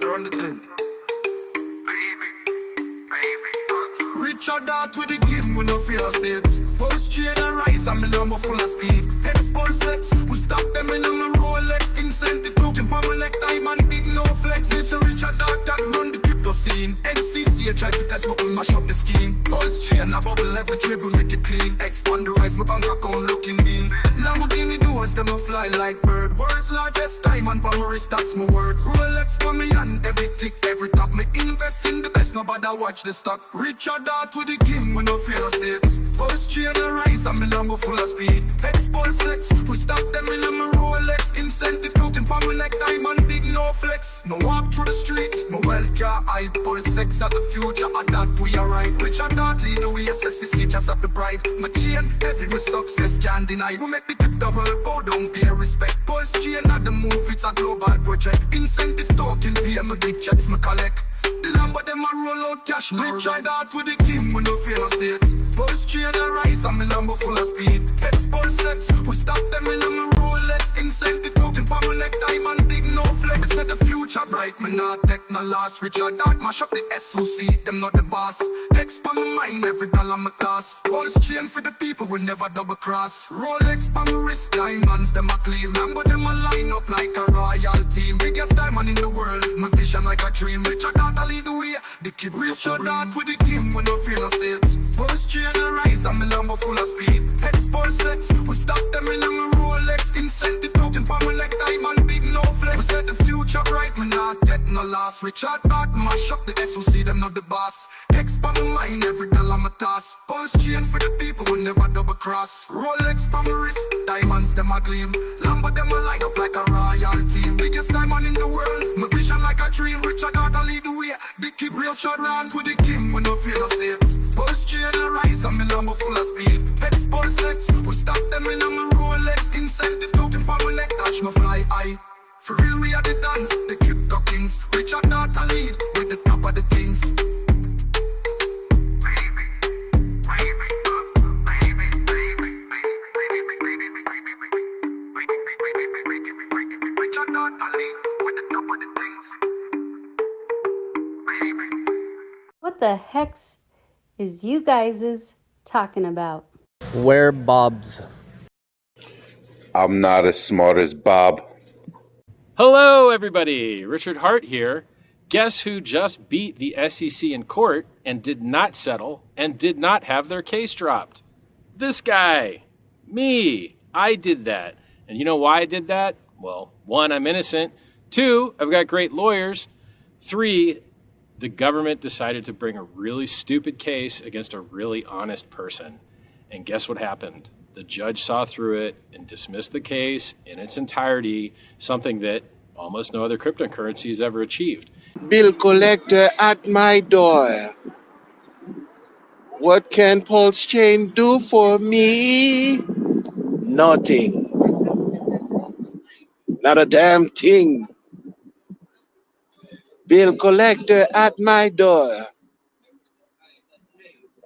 Run the thing. Richard Hart with the game, we no fear it. PulseChain and rise, I'm in number full of speed. Hex PulseX, we stop them in on the Rolex. Incentive token, power like diamond, big no flex. It's a Richard Hart that run the crypto scene. NCC, I try to test, but we mash up the scheme. PulseChain, a bubble every dribble, make it clean. Expand the rise, my bank account looking mean. Lamborghini doors, them a fly like bird. World's largest diamond, on my wrist, that's my word. Rolex for me and every tick, every top. Me invest in the best, nobody watch the stock. Richard Hart with the game, we no fear it. PulseChain and rise, I'm in number full of speed. Hex PulseX, we stop them in my Rolex. Incentive token, power like diamond, big no flex. No walk through the streets, no well car, I PulseX at the future, at that we are right. Richard Hart lead the way, SSC just up the pride. My chain, heavy, my success can't deny. We make the crypto world go down, pay respect. PulseChain at the move, it's a global project. Incentive token, pay my big checks, me collect. The Lambo them a roll out cash. Richard Hart with the game, we no fear it. PulseChain and rise, I'm in Lambo full of speed. Hex PulseX, we stop them in my Rolex. Incentive token, power like diamond, big no flex. Said the future bright, me not take no loss. Richard Hart mash up the SOC, them not the boss. Hex pa my mind, every dollar me cost. PulseChain for the people, we never double cross. Rolex pa my wrist, diamonds them a clean. Lambo them a line up like a royal team. Biggest diamond in the world, my vision like a dream. Richard Hart I lead the way, the kid Richard Hart with the game, we no feel it. PulseChain and rise, I'm in Lambo full of speed. Hex PulseX, we stop them in my Rolex. Incentive token, power like diamond, big no flex. We said the future bright, me not take no loss. Richard Hart mash up the SOC, them not the boss. Hex pa my mind, every dollar me toss. PulseChain for the people, we never double cross. Rolex pa my wrist, diamonds them a gleam. Lambo them a line up like a royal team. Biggest diamond in the world, my vision like a dream. Richard Hart I lead the way, the kid real short round with the game, we no feel it. PulseChain and rise, I'm in Lambo full of speed. Hex PulseX, we stop them in my Rolex. Incentive token, power like dash, my fly high. For real, we are the dance, the crypto kings. Richard Hart I lead, with the top of the things. Richard Hart I lead, with the top of the things. What the hex is you guys talking about? Wear bobs. I'm not as smart as Bob. Hello, everybody. Richard Hart here. Guess who just beat the SEC in court and did not settle and did not have their case dropped? This guy. Me. I did that. And you know why I did that? Well, 1, I'm innocent. 2, I've got great lawyers. 3, the government decided to bring a really stupid case against a really honest person. And guess what happened? The judge saw through it and dismissed the case in its entirety, something that almost no other cryptocurrency has ever achieved. Bill collector at my door. What can PulseChain do for me? Nothing. Not a damn thing. Bill collector at my door.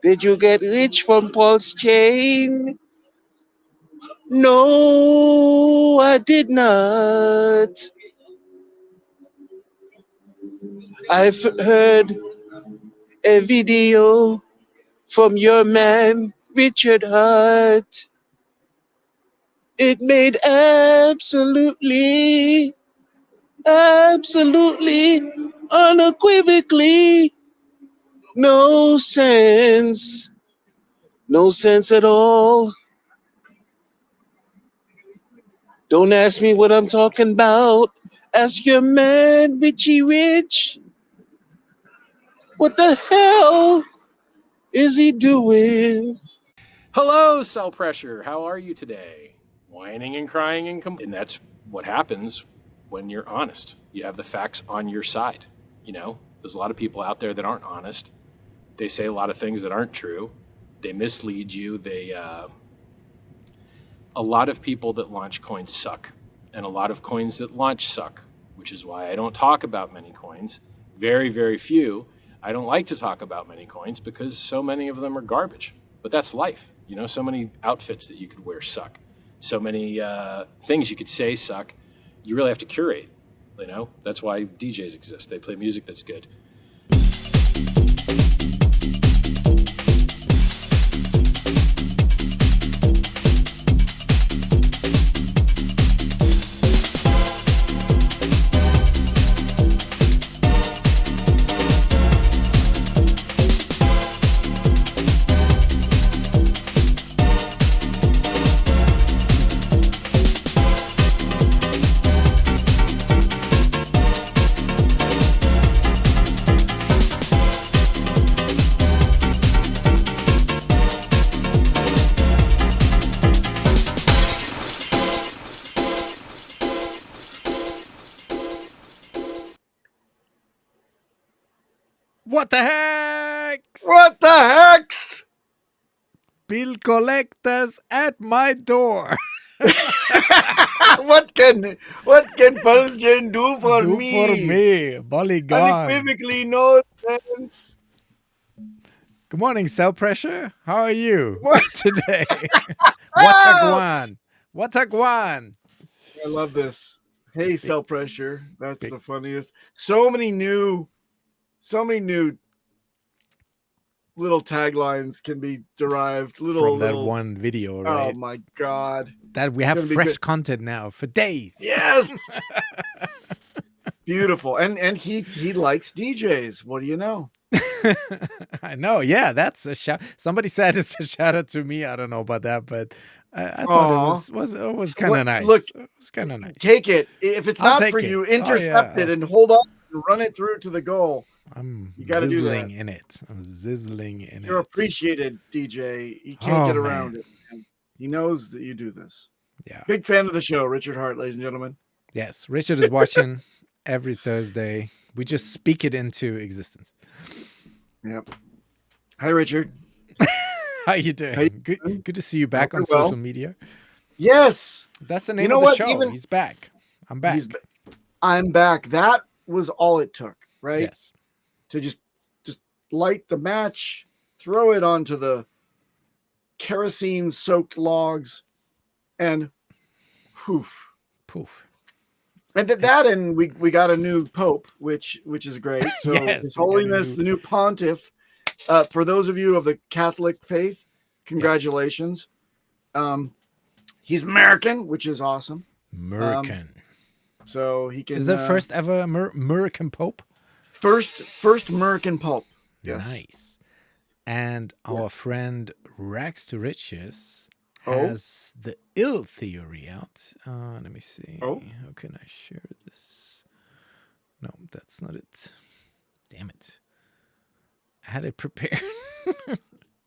Did you get rich from PulseChain? No, I did not. I've heard a video from your man, Richard Hart. It made absolutely, unequivocally no sense. No sense at all. Don't ask me what I'm talking about. Ask your man, Richie Rich. What the hell is he doing? Hello, Cell Pressure. How are you today? Whining and crying and complaining. And that's what happens when you're honest. You have the facts on your side. You know, there's a lot of people out there that aren't honest. They say a lot of things that aren't true. They mislead you. A lot of people that launch coins suck, and a lot of coins that launch suck, which is why I don't talk about many coins. Very, very few. I don't like to talk about many coins because so many of them are garbage. But that's life. You know, so many outfits that you could wear suck. So many things you could say suck. you really have to curate. You know, that's why DJs exist. They play music that's good. What the heck? What the heck? Bill collectors at my door. what can PulseChain do for Do me? for me, Polygon. Unequivocally no sense. Good morning, Cell Pressure. How are you today? Watagwan. Watagwan. I love this. Hey, Cell Pressure. That's the funniest. So many new little taglines can be derived From that one video, right? Oh my god. That we have fresh content now for days. Yes. Beautiful. And he likes DJs. What do you know? I know. Yeah, that's a shout. Somebody said it's a shout out to me. I don't know about that, but I thought it was kind of nice. Look, it was kind of nice. Take it. If it's not for you, intercept it and hold on and run it through to the goal. I'm you gotta zizzling do that. in it. I'm zizzling in You're it. appreciated, DJ. You can't get around it. Man. He knows that you do this. Yeah. Big fan of the show, Richard Hart, ladies and gentlemen. Yes, Richard is watching every Thursday. We just speak it into existence. Yep. Hi, Richard. How you doing? Good to see you back on social media. Yes. That's the name of the show. He's back. I'm back. I'm back. That was all it took, right? Yes. To just light the match, throw it onto the kerosene-soaked logs, and poof. And and we got a new pope, which is great. So yes, His Holiness, the new pontiff. For those of you of the Catholic faith, congratulations. Yes. He's American, which is awesome. American. So he can. Is the first ever American pope? First American pope. Yes. Nice. And our friend Rags to Riches has the ill theory out. Let me see. How can I share this? No, that's not it. Damn it. I had it prepared.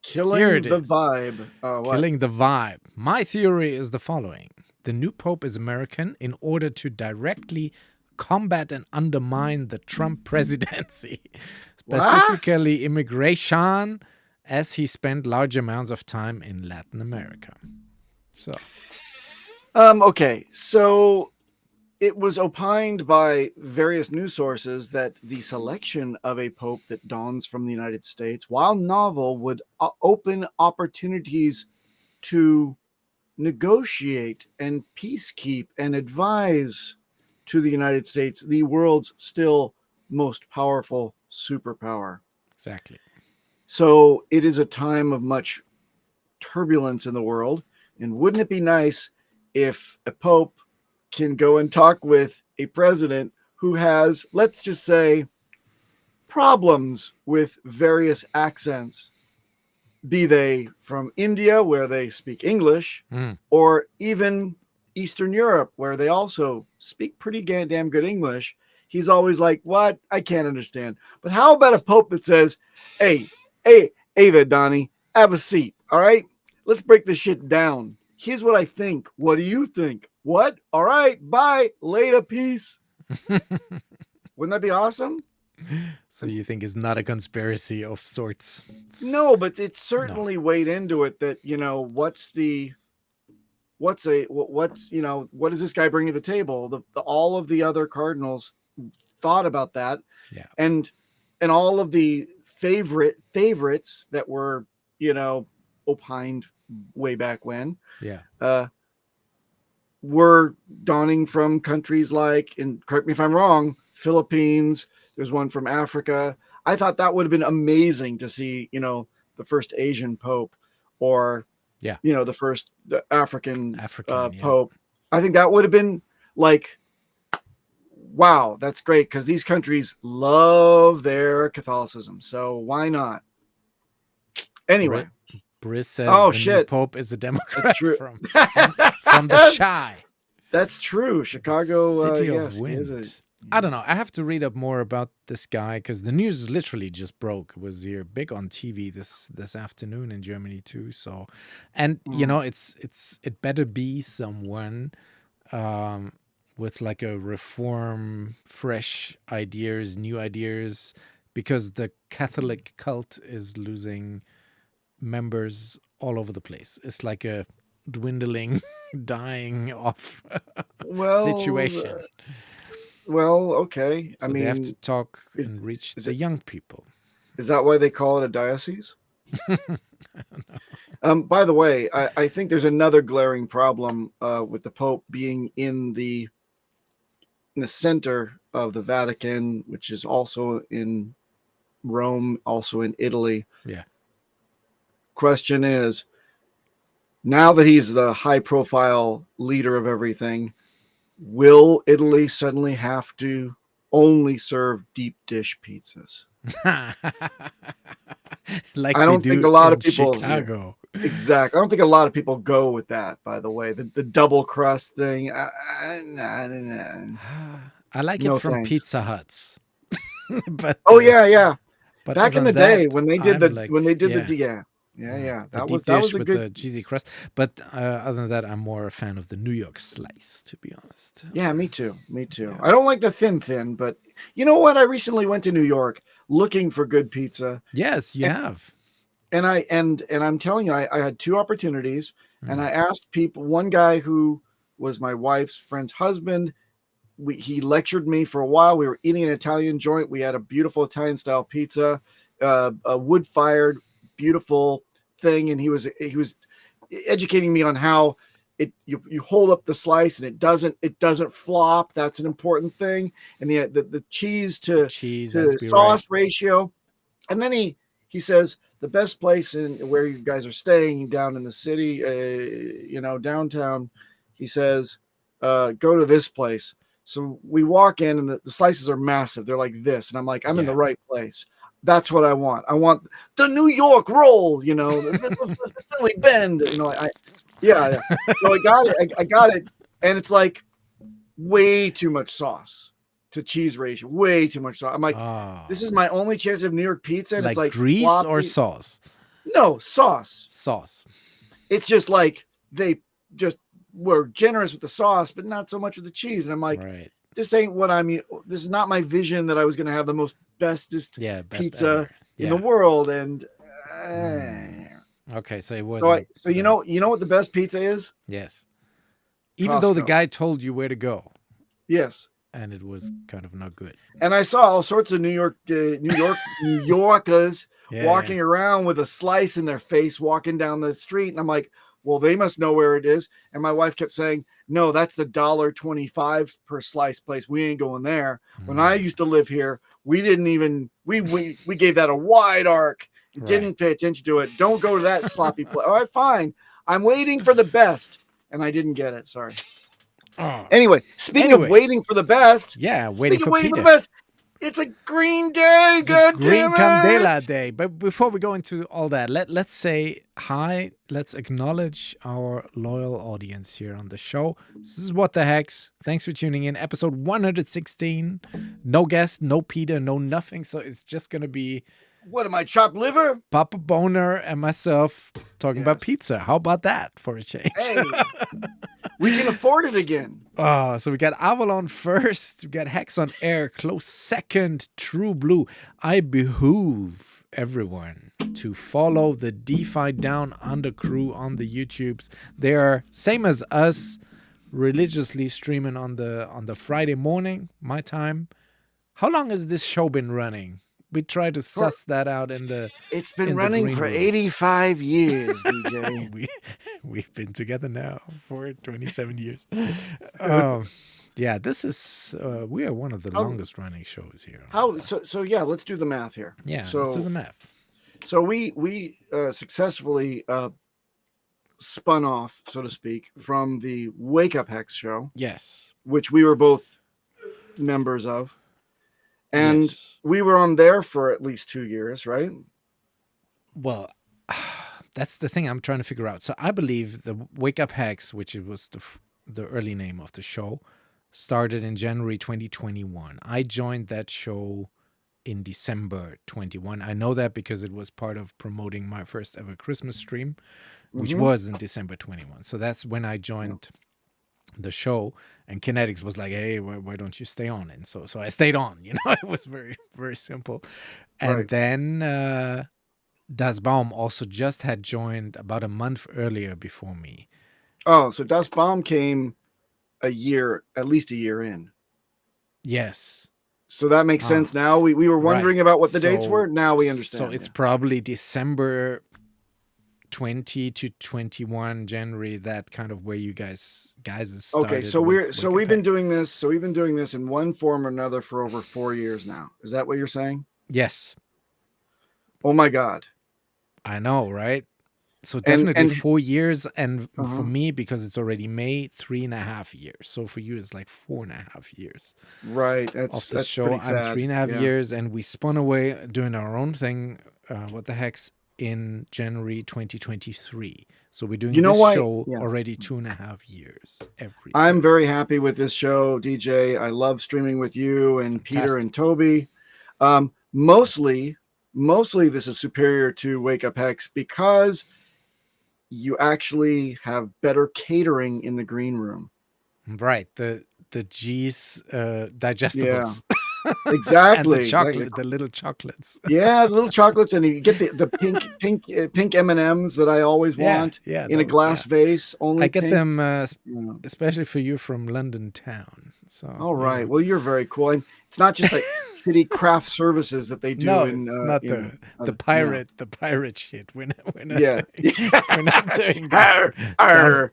Killing the vibe. Killing the vibe. My theory is the following. The new pope is American in order to directly combat and undermine the Trump presidency, specifically immigration, as he spent large amounts of time in Latin America. So, okay, so it was opined by various news sources that the selection of a pope that dawns from the United States, while novel, would open opportunities to negotiate and peacekeep and advise to the United States, the world's still most powerful superpower. Exactly. So it is a time of much turbulence in the world. And wouldn't it be nice if a pope can go and talk with a president who has, let's just say, problems with various accents, be they from India, where they speak English, or even Eastern Europe, where they also speak pretty damn good English. He's always like, what? I can't understand. But how about a pope that says, hey there, Donnie, have a seat, all right? Let's break this shit down. Here's what I think. What do you think? What? All right, bye. Later, peace. Wouldn't that be awesome? So you think it's not a conspiracy of sorts? No, but it's certainly weighed into it that, what does this guy bring to the table? All of the other cardinals thought about that. Yeah. And all of the favorites that were, opined way back when. Yeah. were dawning from countries like, and correct me if I'm wrong, Philippines. There's one from Africa. I thought that would have been amazing to see, the first Asian pope, or the African pope. I think that would have been like, wow, that's great, because these countries love their Catholicism. So why not? Anyway. Briss says new Pope is a Democrat. That's true. from the Shy. That's true. Chicago, City of Wind. I don't know. I have to read up more about this guy, because the news literally just broke. It was here big on TV this afternoon in Germany too. So, and it better be someone with like a reform, fresh ideas, new ideas, because the Catholic cult is losing members all over the place. It's like a dwindling, dying off situation. Well, okay. So they have to talk and reach the young people. Is that why they call it a diocese? I don't know. By the way, I think there's another glaring problem with the Pope being in the center of the Vatican, which is also in Rome, also in Italy. Yeah. Question is, now that he's the high-profile leader of everything, will Italy suddenly have to only serve deep dish pizzas? Like I don't think a lot of people. Chicago. Exactly. I don't think a lot of people go with that. By the way, the double crust thing. I like it from Pizza Huts. But yeah. But back in the day when they did that was a with good the cheesy crust. But other than that, I'm more a fan of the New York slice, to be honest. Yeah, me too. Yeah. I don't like the thin, but you know what? I recently went to New York looking for good pizza. Yes, you have. And I'm telling you, I had two opportunities, and I asked people. One guy who was my wife's friend's husband, he lectured me for a while. We were eating an Italian joint. We had a beautiful Italian style pizza, a wood fired, beautiful thing, and he was educating me on how you hold up the slice and it doesn't flop. That's an important thing, and the cheese to sauce ratio. And then he says the best place in where you guys are staying down in the city, downtown. He says, go to this place. So we walk in, and the slices are massive. They're like this, and I'm like, I'm in the right place. That's what I want. I want the New York roll, the Philly bend, So I got it. I got it, and it's like way too much sauce to cheese ratio. Way too much sauce. I'm like, this is my only chance of New York pizza. And like it's like grease floppy. Or sauce? No, sauce. Sauce. It's just like they just were generous with the sauce, but not so much with the cheese. And I'm like, this ain't what this is not my vision that I was going to have the bestest pizza in the world. And okay, so it was. So you know what the best pizza is? Yes. Even though the guy told you where to go. Yes. And it was kind of not good. And I saw all sorts of New Yorkers walking around with a slice in their face, walking down the street. And I'm like, well, they must know where it is. And my wife kept saying, no, that's the $1.25 per slice place. We ain't going there. When I used to live here, we didn't even, we gave that a wide arc. Didn't pay attention to it. Don't go to that sloppy place. All right, fine. I'm waiting for the best. And I didn't get it. Sorry. Anyway, speaking of waiting for the best. Yeah, waiting for the best. It's a green day. Green Candela Day. But before we go into all that, let's say hi. Let's acknowledge our loyal audience here on the show. This is What the Hex. Thanks for tuning in. Episode 116. No guest, no Peter, no nothing. So it's just going to be... What am I, chopped liver? Papa Boner and myself talking about pizza. How about that for a change? Hey, we can afford it again. So we got Avalon first. We got Hex on air. Close second. True Blue. I behoove everyone to follow the DeFi Down Under crew on the YouTubes. They are same as us, religiously streaming on the Friday morning, my time. How long has this show been running? We tried to suss that out in the. It's been in the running green for room. 85 years, DJ. We've been together now for 27 years. Yeah, this is we are one of the longest running shows here. So yeah, let's do the math here. Yeah, So let's do the math. So we successfully spun off, so to speak, from the Wake Up Hex show. Yes. Which we were both members of. And we were on there for at least 2 years, right? Well, that's the thing I'm trying to figure out. So I believe the Wake Up Hex, which it was the early name of the show, started in January 2021. I joined that show in December 21. I know that because it was part of promoting my first ever Christmas stream, which was in December 21. So that's when I joined the show, and Kinetics was like, hey, why don't you stay on? And so I stayed on, you know. It was very, very simple. And then Das Baum also just had joined about a month earlier before me. Oh, so Das Baum came at least a year in. Yes. So that makes sense now. We were wondering about what the dates were. Now we understand. So it's probably December 20 to 21 January, that kind of where you guys started. Okay, so we've been doing this. So we've been doing this in one form or another for over 4 years now. Is that what you're saying? Yes. Oh my God. I know, right? So definitely 4 years, and for me, because it's already May, 3.5 years. So for you, it's like 4.5 years. Right. That's show. pretty sad. I'm 3.5 years, and we spun away doing our own thing. What the Hex in January 2023. So we're doing this show already 2.5 years. I'm very happy with this show, DJ. I love streaming with you and Peter and Toby. Mostly this is superior to Wake Up Hex because you actually have better catering in the green room. Right. The G's digestibles. Yeah. Exactly. And the chocolate, the little chocolates. Yeah, little chocolates, and you get the pink M&Ms that I always want. Yeah, in a glass vase. Only I get them especially for you from London town. So. All right. Well, you're very cool. And it's not just like shitty craft services that they do. No, it's not the pirate shit. We're not doing that.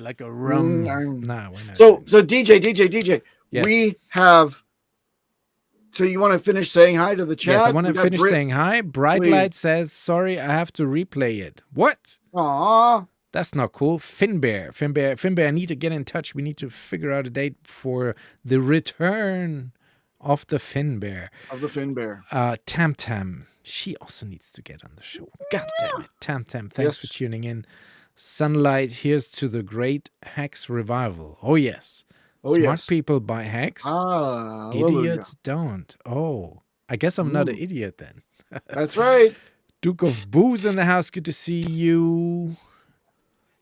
Like a rum. No, we're not. So DJ, yes. We have. So you want to finish saying hi to the chat? Yes, I want to finish saying hi. Bright Light says, sorry, I have to replay it. What? Aww. That's not cool. Finbear, I need to get in touch. We need to figure out a date for the return of the Finbear. Tam, she also needs to get on the show. God damn it. Tam, thanks for tuning in. Sunlight, here's to the great Hex revival. Oh, yes. Smart people buy Hex. Idiots don't. Oh, I guess I'm not an idiot then. That's right. Duke of Booze in the house. Good to see you.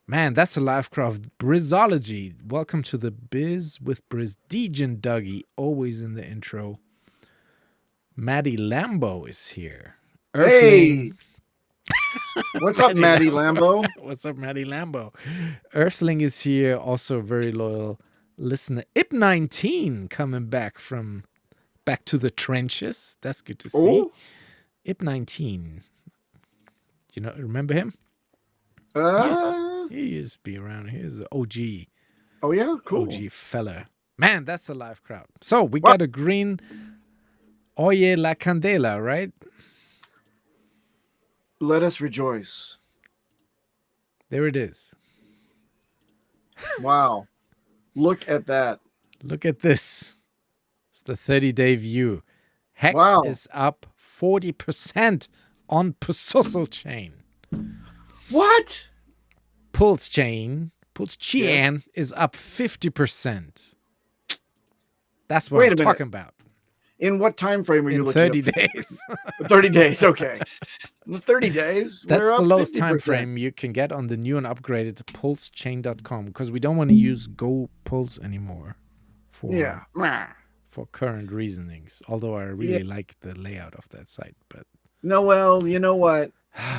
Man, that's a live craft. Brizology. Welcome to the Biz with Briz. Dejan Dougie, always in the intro. Maddie Lambo is here. Hey. What's up, Maddie Lambo? What's up, Maddie Lambo? Earthling is here, also very loyal listener. IP19 coming back to the trenches. That's good to see. IP19. You know, remember him? He used to be around. He's an OG. Oh yeah, cool. OG fella. Man, that's a live crowd. So we got a green Oye la Candela, right? Let us rejoice. There it is. Wow. Look at that. Look at this. It's the 30-day view. Hex is up 40% on PulseChain. What? PulseChain is up 50%. That's what I'm talking about. In what time frame are you looking at? 30 days. 30 days, okay. In the 30 days, that's we're the up lowest 50%. time frame you can get on the new and upgraded PulseChain.com, because we don't want to use Go Pulse anymore for current reasonings. Although I really like the layout of that site, but no, well, you know what?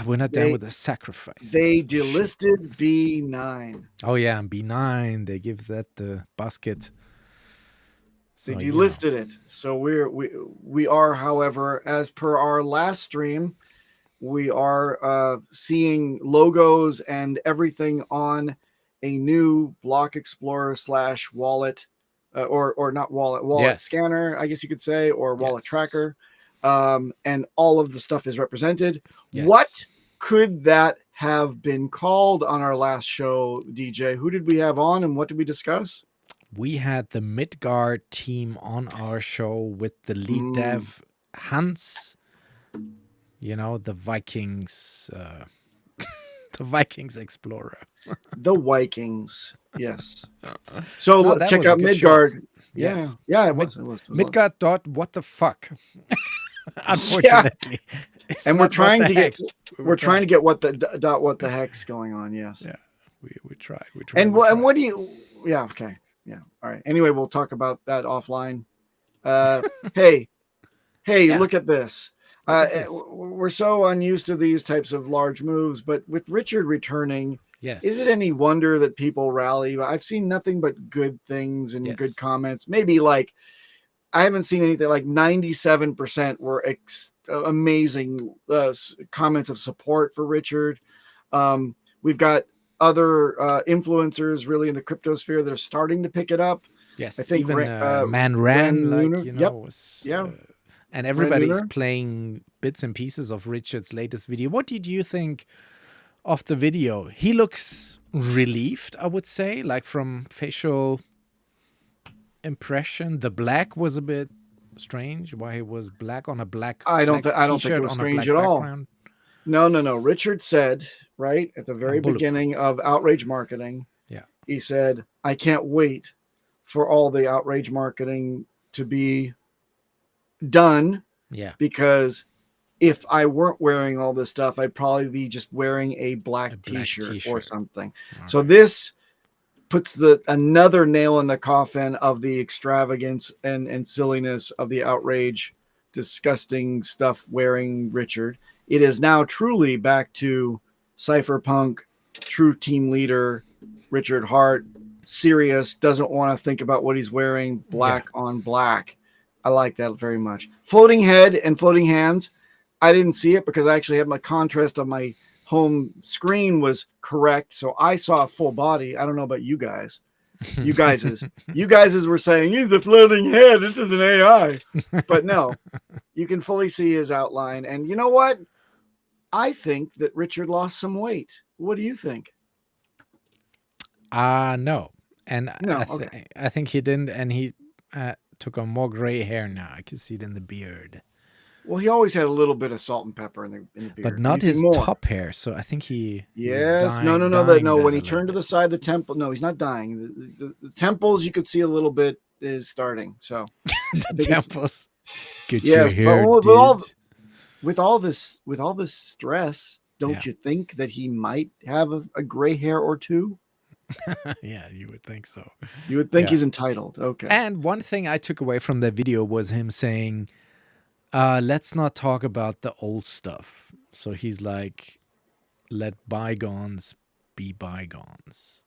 We're not done with the sacrifice. They delisted B9. 9. Oh yeah, and B9, they give that the basket. They So, delisted it. So we are, however, as per our last stream, we are seeing logos and everything on a new Block Explorer / wallet, or not wallet yes. scanner, I guess you could say, or wallet Yes. tracker, and all of the stuff is represented. Yes. What could that have been called on our last show, DJ? Who did we have on, and what did we discuss? We had the Midgard team on our show with the lead dev Hans. You know, the Vikings, the Vikings explorer. The Vikings, yes. So No, that check was a out good Midgard. show. Yeah, Yes. yeah, it was. It was Midgard dot what the fuck? Unfortunately, It's and we're not what trying the to get hex. we're trying to get what the heck's going on. Yes. Yeah, we tried. We tried. And we what and tried. what do you? Yeah. Okay. Yeah. All right. Anyway, we'll talk about that offline. Hey, Yeah. look at this. Look at this. We're so unused to these types of large moves, but with Richard returning, Yes. is it any wonder that people rally? I've seen nothing but good things and Yes. good comments. Maybe like I haven't seen anything like 97% were amazing comments of support for Richard. We've got other influencers really in the cryptosphere that are starting to pick it up. Yes, I think even Man Ran Ran, like, Nooner- you know, yep, was, yeah. and everybody's Nooner. playing bits and pieces of Richard's latest video. What did you think of the video? He looks relieved, I would say, like from facial impression. The black was a bit strange. Why he was black on a black? I don't think it T-shirt was on a strange black at all. background? No. Richard said right at the very Bulletproof. beginning of Outrage Marketing. Yeah. He said, "I can't wait for all the outrage marketing to be done Yeah. because if I weren't wearing all this stuff, I'd probably be just wearing a black t-shirt or T-shirt. something." Okay. So this puts another nail in the coffin of the extravagance and silliness of the outrage, disgusting stuff wearing Richard. It is now truly back to cypherpunk, true team leader, Richard Hart, serious, doesn't want to think about what he's wearing, black on black. I like that very much. Floating head and floating hands. I didn't see it because I actually had my contrast on my home screen was correct. So I saw a full body. I don't know about you guys. You guys were saying he's a floating head. This is an AI. But no, you can fully see his outline. And you know what? I think that Richard lost some weight. What do you think? No. And No, I think he didn't, and he took on more gray hair now. I can see it in the beard. Well, he always had a little bit of salt and pepper in the beard. But not his More. top hair, so I think he Yes, was no. dying When that he a turned to little the side of the temple, no, he's not dying. The temples, you could see a little bit is starting. So bit. The temples. Get yes, your hair, but dude. with all this stress, don't you think that he might have a gray hair or two? Yeah, you would think so. You would think Yeah. he's entitled. Okay. And one thing I took away from that video was him saying, let's not talk about the old stuff. So he's like, let bygones be bygones.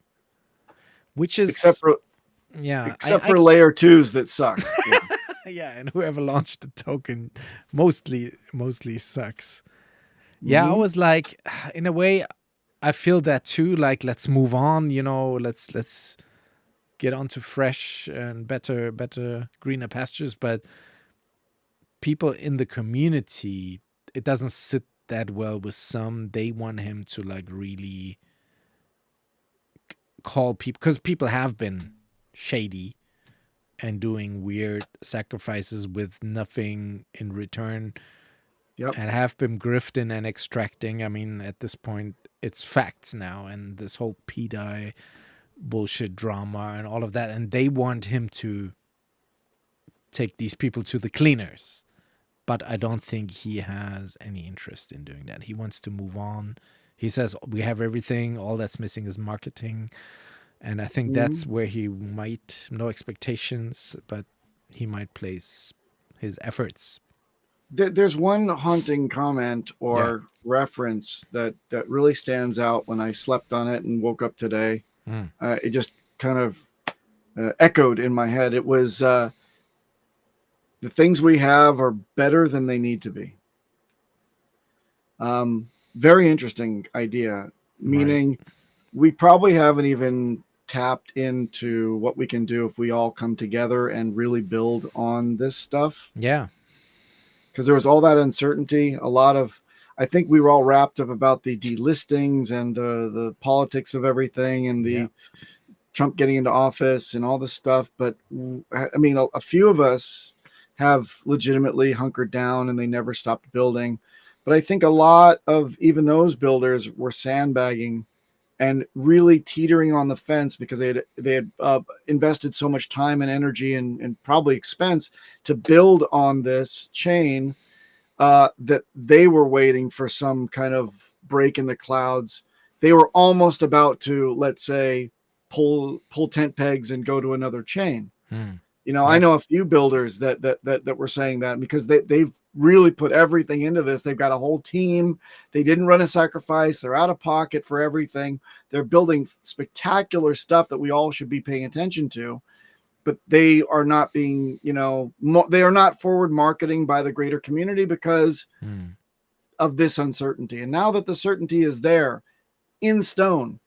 Which is except for layer twos that suck. Yeah. yeah, and whoever launched the token mostly sucks. Yeah, I was like, in a way, I feel that too. Like, let's move on. You know, let's get on to fresh and better greener pastures. But people in the community, it doesn't sit that well with some. They want him to like really call people, because people have been shady and doing weird sacrifices with nothing in return. Yep. And have been grifting and extracting. I mean, at this point, it's facts now, and this whole PDI bullshit drama and all of that. And they want him to take these people to the cleaners. But I don't think he has any interest in doing that. He wants to move on. He says, we have everything. All that's missing is marketing. And I think that's where he might, no expectations, but he might place his efforts. There's one haunting comment or reference that really stands out when I slept on it and woke up today. It just kind of echoed in my head. It was The things we have are better than they need to be. Very interesting idea, meaning we probably haven't even tapped into what we can do if we all come together and really build on this stuff. Yeah. Because there was all that uncertainty, a lot of, I think we were all wrapped up about the delistings and the politics of everything and the Trump getting into office and all this stuff. But I mean, a few of us have legitimately hunkered down and they never stopped building. But I think a lot of even those builders were sandbagging and really teetering on the fence because they had invested so much time and energy and probably expense to build on this chain that they were waiting for some kind of break in the clouds. They were almost about to, let's say, pull tent pegs and go to another chain. You know, I know a few builders that were saying that because they've really put everything into this. They've got a whole team. They didn't run a sacrifice. They're out of pocket for everything. They're building spectacular stuff that we all should be paying attention to, but they are not being, you know, they are not forward marketing by the greater community because of this uncertainty. And now that the certainty is there in stone,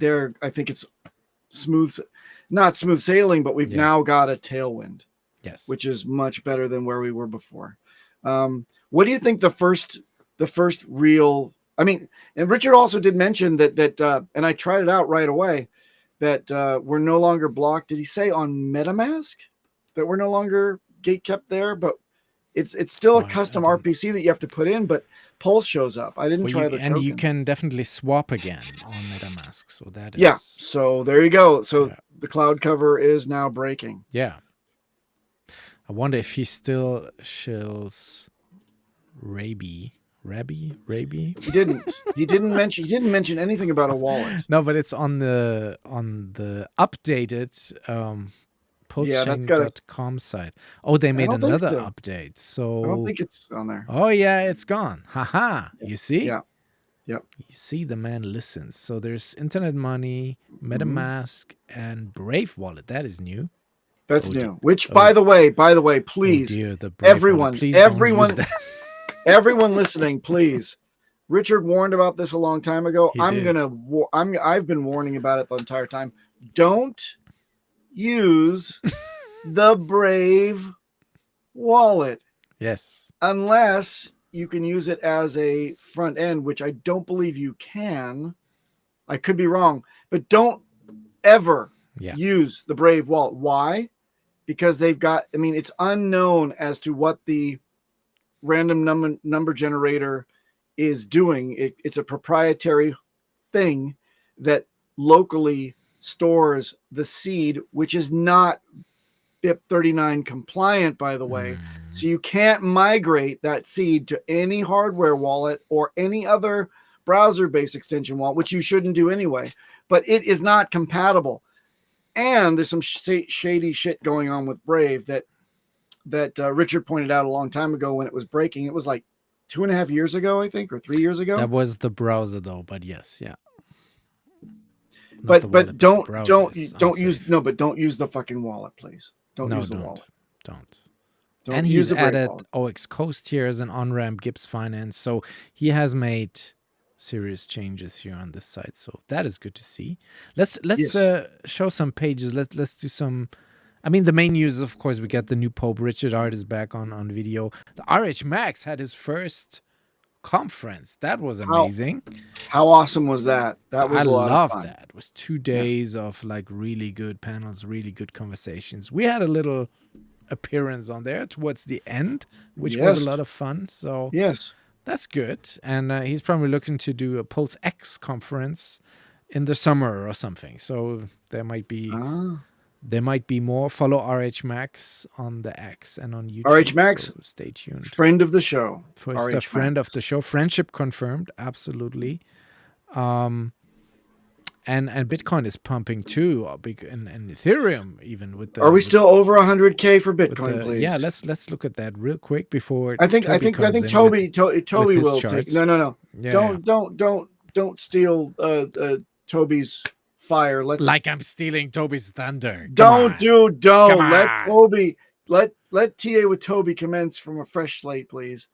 I think it's not smooth sailing, but we've now got a tailwind, which is much better than where we were before. What do you think the first real, I mean, and Richard also did mention that and I tried it out right away, that we're no longer blocked. Did he say on MetaMask that we're no longer gate kept there, but it's still a custom RPC that you have to put in, but Pulse shows up. I didn't try the token. And you can definitely swap again on MetaMask. So that is... So there you go. So the cloud cover is now breaking. Yeah. I wonder if he still shills Raby. He didn't mention anything about a wallet. No, but it's on the updated PulseChain.com site. Oh, they made another update. So I don't think it's on there. Oh yeah, it's gone. Haha. You see? Yeah. Yep. You see, the man listens. So there's Internet Money, MetaMask, and Brave Wallet. That is new. That's new. Which, by the way, please, everyone, everyone listening, please. Richard warned about this a long time ago. I've been warning about it the entire time. Don't use the Brave wallet. Yes. Unless you can use it as a front end, which I don't believe you can. I could be wrong, but don't ever use the Brave wallet. Why? Because they've got, I mean, it's unknown as to what the random number generator is doing. It's a proprietary thing that locally stores the seed, which is not BIP39 compliant, by the way. So you can't migrate that seed to any hardware wallet or any other browser-based extension wallet, which you shouldn't do anyway. But it is not compatible. And there's some shady shit going on with Brave that Richard pointed out a long time ago when it was breaking. It was like 2.5 years ago, I think, or 3 years ago. That was the browser, though. But yes, yeah. But don't use the fucking wallet, please. Don't use the wallet. Don't. And he's added OX Coast here as an on-ramp, Gibbs Finance. So he has made serious changes here on this site. So that is good to see. Let's show some pages. Let's do some. I mean, the main news is, of course, we got the new Pope. Richard Hart is back on video. The RH Max had his first conference. That was amazing. How awesome was that? That was a lot of fun. That. It was 2 days of like really good panels, really good conversations. We had a little appearance on there towards the end, which was a lot of fun. So that's good. And he's probably looking to do a PulseX conference in the summer or something. So there might be more. Follow RH Max on the X and on YouTube. RH Max, so stay tuned. Friend of the show. First, a friend of the show. Friendship confirmed. Absolutely. And Bitcoin is pumping too, and Ethereum even with the. Are we still over 100K for Bitcoin, please? Yeah, let's look at that real quick before. I think Toby will take. No. Yeah. Don't steal Toby's fire. Like I'm stealing Toby's thunder. Don't let Toby let TA with Toby commence from a fresh slate, please.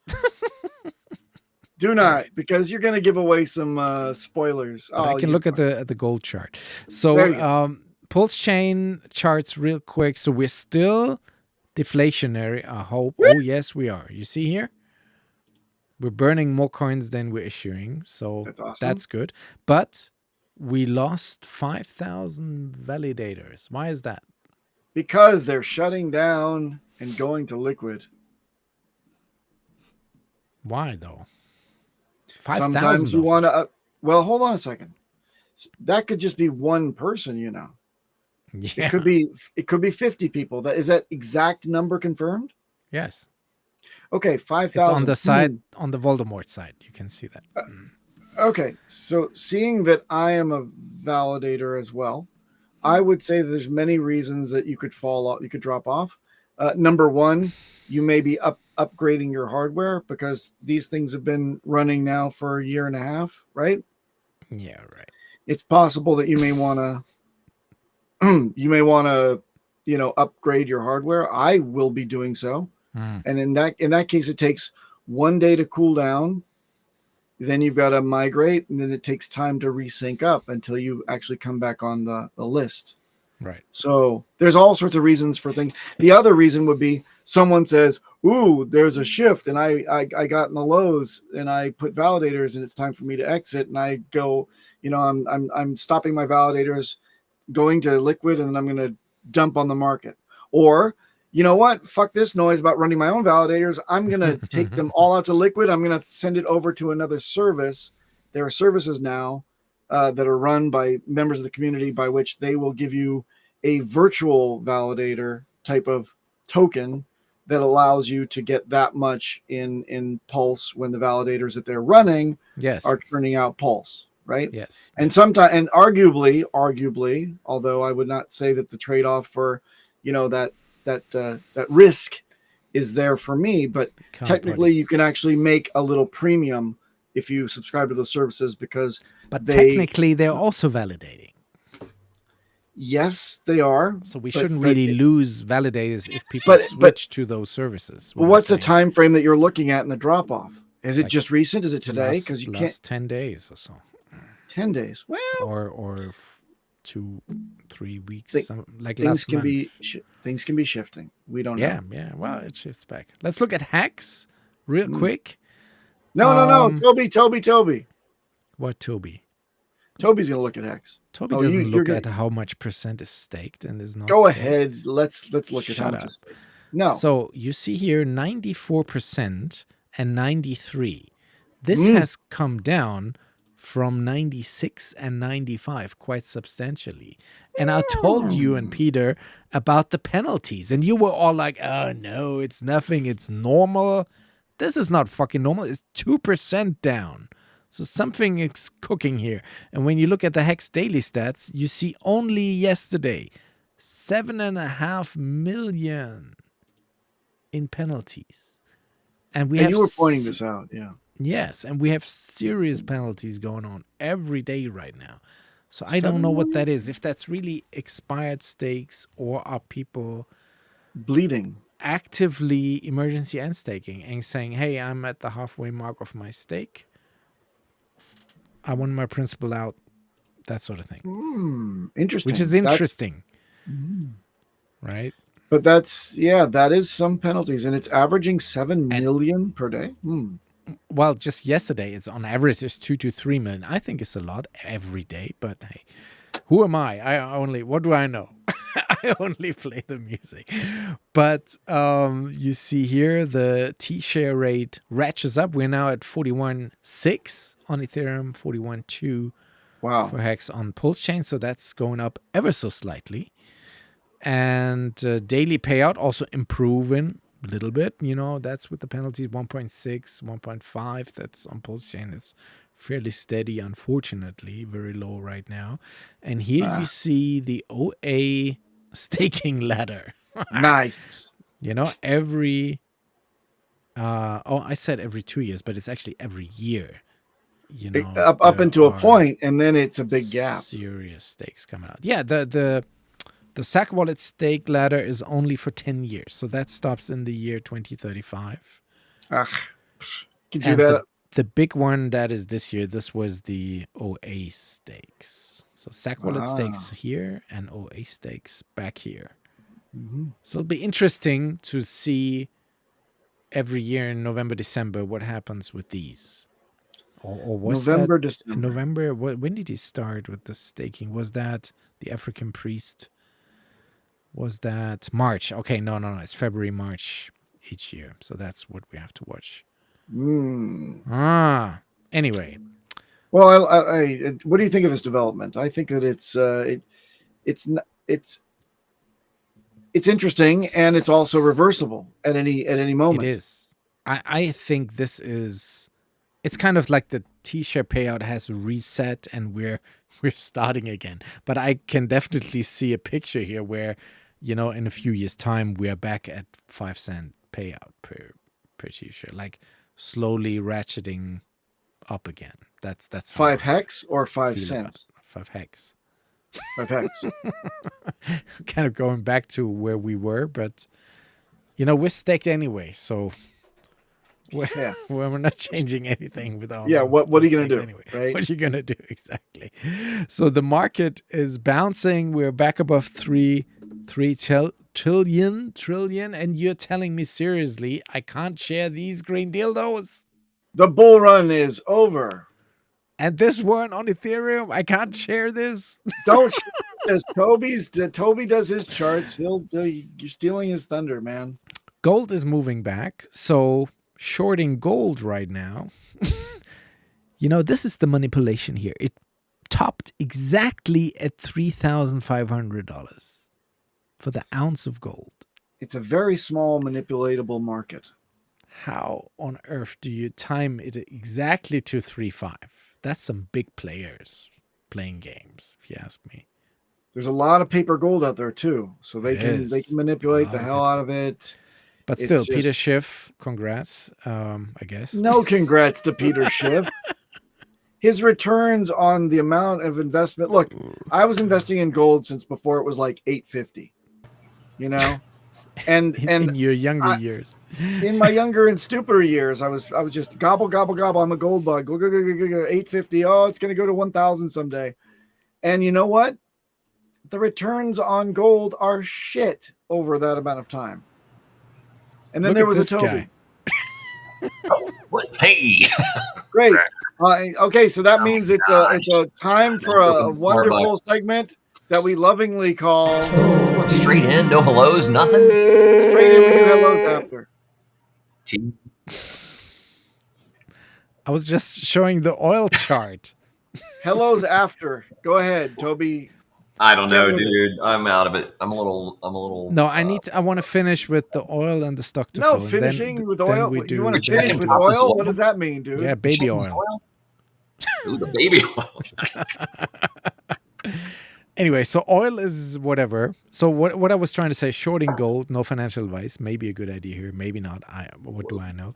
Do not, because you're going to give away some spoilers. But I can look at the gold chart. There So you go. pulse chain charts real quick. So we're still deflationary. I hope. Oh yes, we are. You see here, we're burning more coins than we're issuing. So That's awesome. that's good. But we lost 5,000 validators. Why is that? Because they're shutting down and going to liquid. Why though? 5,000. Sometimes you want to. Well, hold on a second. That could just be one person, you know. Yeah. It could be 50 people. Is that exact number confirmed? Yes. Okay, 5,000. It's on the side, on the Voldemort side. You can see that. Okay, so seeing that I am a validator as well, I would say that there's many reasons that you could fall off, you could drop off. Number one, you may be upgrading your hardware because these things have been running now for a year and a half, right? Yeah, right. It's possible that you may want to, upgrade your hardware. I will be doing so. And in that case, it takes 1 day to cool down. Then you've got to migrate, and then it takes time to resync up until you actually come back on the list. Right. So there's all sorts of reasons for things. The other reason would be someone says, "Ooh, there's a shift," and I got in the lows, and I put validators, and it's time for me to exit, and I go, I'm stopping my validators, going to liquid, and then I'm going to dump on the market. Or, you know what? Fuck this noise about running my own validators. I'm going to take them all out to liquid. I'm going to send it over to another service. There are services now that are run by members of the community by which they will give you a virtual validator type of token that allows you to get that much in Pulse when the validators that they're running are turning out Pulse, right? Yes. And sometimes, and arguably, although I would not say that the trade-off for, that risk is there for me, but technically you can actually make a little premium if you subscribe to those services because technically they're also validating. Yes, they are. So we shouldn't really lose validators if people switch to those services. What's the time frame that you're looking at in the drop off? Is it just recent? Is it today? Because you last 10 days or so. 10 days. Well, or 2-3 weeks. Things can be shifting. We don't know. Yeah. Well, it shifts back. Let's look at Hex real quick. No. Toby. What Toby? Toby's gonna look at Hex. Toby doesn't look at how much percent is staked and is not. Go staked. ahead. Let's look at how much is staked. No. So you see here 94% and 93. This has come down from 96 and 95 quite substantially. And I told you and Peter about the penalties, and you were all like, "Oh no, it's nothing. It's normal." This is not fucking normal. It's 2% down. So something is cooking here. And when you look at the Hex daily stats, you see only yesterday 7.5 million in penalties. And you were pointing this out, yeah. Yes, and we have serious penalties going on every day right now. So I don't know what that is. If that's really expired stakes or are people bleeding, actively emergency end staking and saying, "Hey, I'm at the halfway mark of my stake. I want my principal out," that sort of thing. Interesting. Which is interesting. Right? But that is some penalties, and it's averaging 7 million per day. Well, just yesterday, it's on average is 2 to 3 million. I think it's a lot every day, but hey, who am I? What do I know? I only play the music. But you see here, the T-share rate ratchets up. We're now at 41.6 on Ethereum, 41.2 for Hex on PulseChain. So that's going up ever so slightly. And daily payout also improving a little bit. That's with the penalties, 1.6, 1.5. That's on PulseChain. It's fairly steady, unfortunately. Very low right now. And here you see the OA staking ladder. Nice. Every... I said every 2 years, but it's actually every year. Up into a point, and then it's a big gap. Serious stakes coming out. Yeah, the The Sack Wallet stake ladder is only for 10 years. So that stops in the year 2035. Can do And that. the big one that is this year, this was the OA stakes. So Sack Wallet stakes here and OA stakes back here. So it'll be interesting to see every year in November, December, what happens with these. Or was November, that December. in November? When did he start with the staking? Was that the African priest? Was that March? Okay, no. It's February, March each year. So that's what we have to watch. Anyway. Well, I what do you think of this development? I think that it's interesting, and it's also reversible at any moment. It is. I think this is. It's kind of like the T-shirt payout has reset, and we're starting again. But I can definitely see a picture here where, in a few years' time, we are back at 5-cent payout per T-shirt, like slowly ratcheting up again. That's 5 hex or 5 cents. 5 hex. 5 hex. Kind of going back to where we were, but we're staked anyway, so we're not changing anything with our what are you gonna do anyway. right? What are you gonna do exactly? So the market is bouncing. We're back above 3 trillion, and you're telling me seriously I can't share these green dildos? The bull run is over. And this one on Ethereum, I can't share this. Don't share this. Toby does his charts. You're stealing his thunder, man. Gold is moving back, so shorting gold right now. This is the manipulation here. It topped exactly at $3,500 for the ounce of gold. It's a very small manipulatable market. How on earth do you time it exactly to 3.5? That's some big players playing games, if you ask me. There's a lot of paper gold out there too, so they can manipulate the hell out of it. But still, Peter Schiff, congrats, I guess. No congrats to Peter Schiff. His returns on the amount of investment. Look, I was investing in gold since before it was like $8.50. And in your younger years. In my younger and stupider years, I was just gobble, gobble, gobble. I'm a gold bug. Go, go, go, go, go, go. 850. Oh, it's going to go to 1,000 someday. And you know what? The returns on gold are shit over that amount of time. And then there was a Toby. Hey. Great. Okay, so that means it's a time for a wonderful segment that we lovingly call straight in, no hellos, nothing. Straight in, we do hellos after. I was just showing the oil chart. Hellos after. Go ahead, Toby. I don't know, dude. I'm out of it. I'm a little. No, I want to finish with the oil and the stock to No, flow. finishing with oil. You want to finish with oil? What does that mean, dude? Yeah, baby oil. Ooh, the baby oil. Anyway, so oil is whatever. So what I was trying to say, shorting gold, no financial advice, maybe a good idea here, maybe not. What do I know?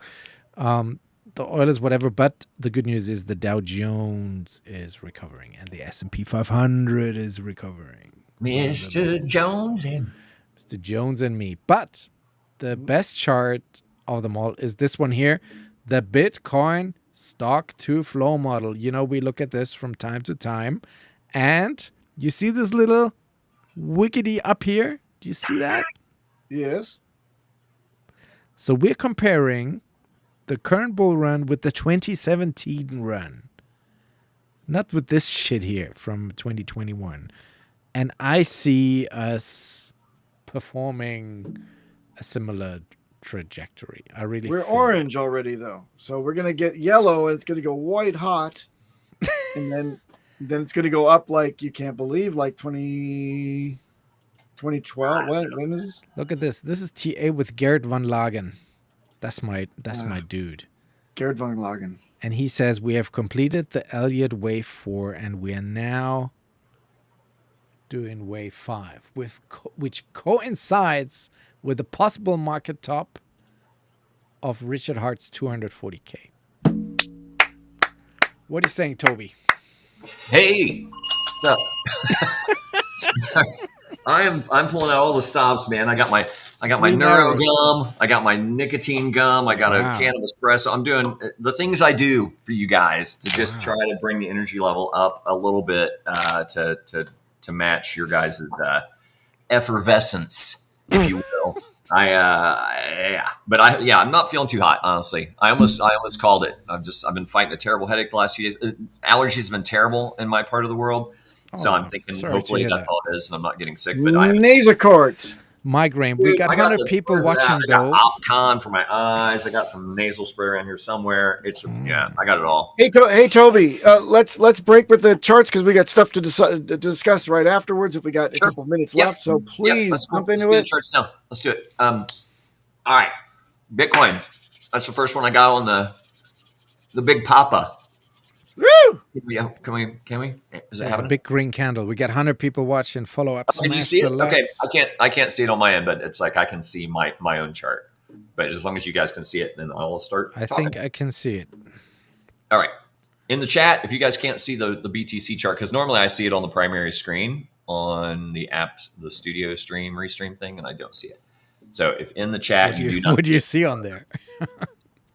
The oil is whatever, but the good news is the Dow Jones is recovering and the S&P 500 is recovering. Mr. Jones and me. But the best chart of them all is this one here, the Bitcoin stock to flow model. We look at this from time to time, and you see this little wiggity up here? Do you see that? Yes. So we're comparing the current bull run with the 2017 run. Not with this shit here from 2021. And I see us performing a similar trajectory. We're orange already, though. So we're going to get yellow, and it's going to go white hot. And then it's going to go up like you can't believe, like 2012. When is this? Look at this. This is TA with Gerrit van Lagen. That's my dude. Gerrit van Lagen. And he says we have completed the Elliott wave 4 and we are now doing wave 5, which coincides with the possible market top of Richard Hart's 240K. What are you saying, Toby? Hey. So, I'm pulling out all the stops, man. I got my Green neuro arrows. gum. I got my nicotine gum. I got Wow. a can of espresso. I'm doing the things I do for you guys to just try to bring the energy level up a little bit to match your guys' effervescence, if you will. I'm not feeling too hot, honestly. I almost called it. I've been fighting a terrible headache the last few days. Allergies have been terrible in my part of the world. So I'm thinking hopefully that's all it is and I'm not getting sick. But Nasacort. Migraine. We got 100 people watching, though. I got Opcon for my eyes. I got some nasal spray around here somewhere. I got it all. Hey, Toby, let's break with the charts because we got stuff to discuss right afterwards. If we got a couple minutes left, so please jump into it. Charts now. Let's do it. All right, Bitcoin. That's the first one I got on the Big Papa. Woo! Can we? Is it There's happening? a big green candle. We got 100 people watching. Follow up. Can you Smash see the it? likes. Okay, I can't see it on my end, but it's like I can see my own chart. But as long as you guys can see it, then I'll start. I think I can see it. All right. In the chat, if you guys can't see the BTC chart, because normally I see it on the primary screen on the apps, the studio stream, restream thing, and I don't see it. So if in the chat you do not, what do you see on there?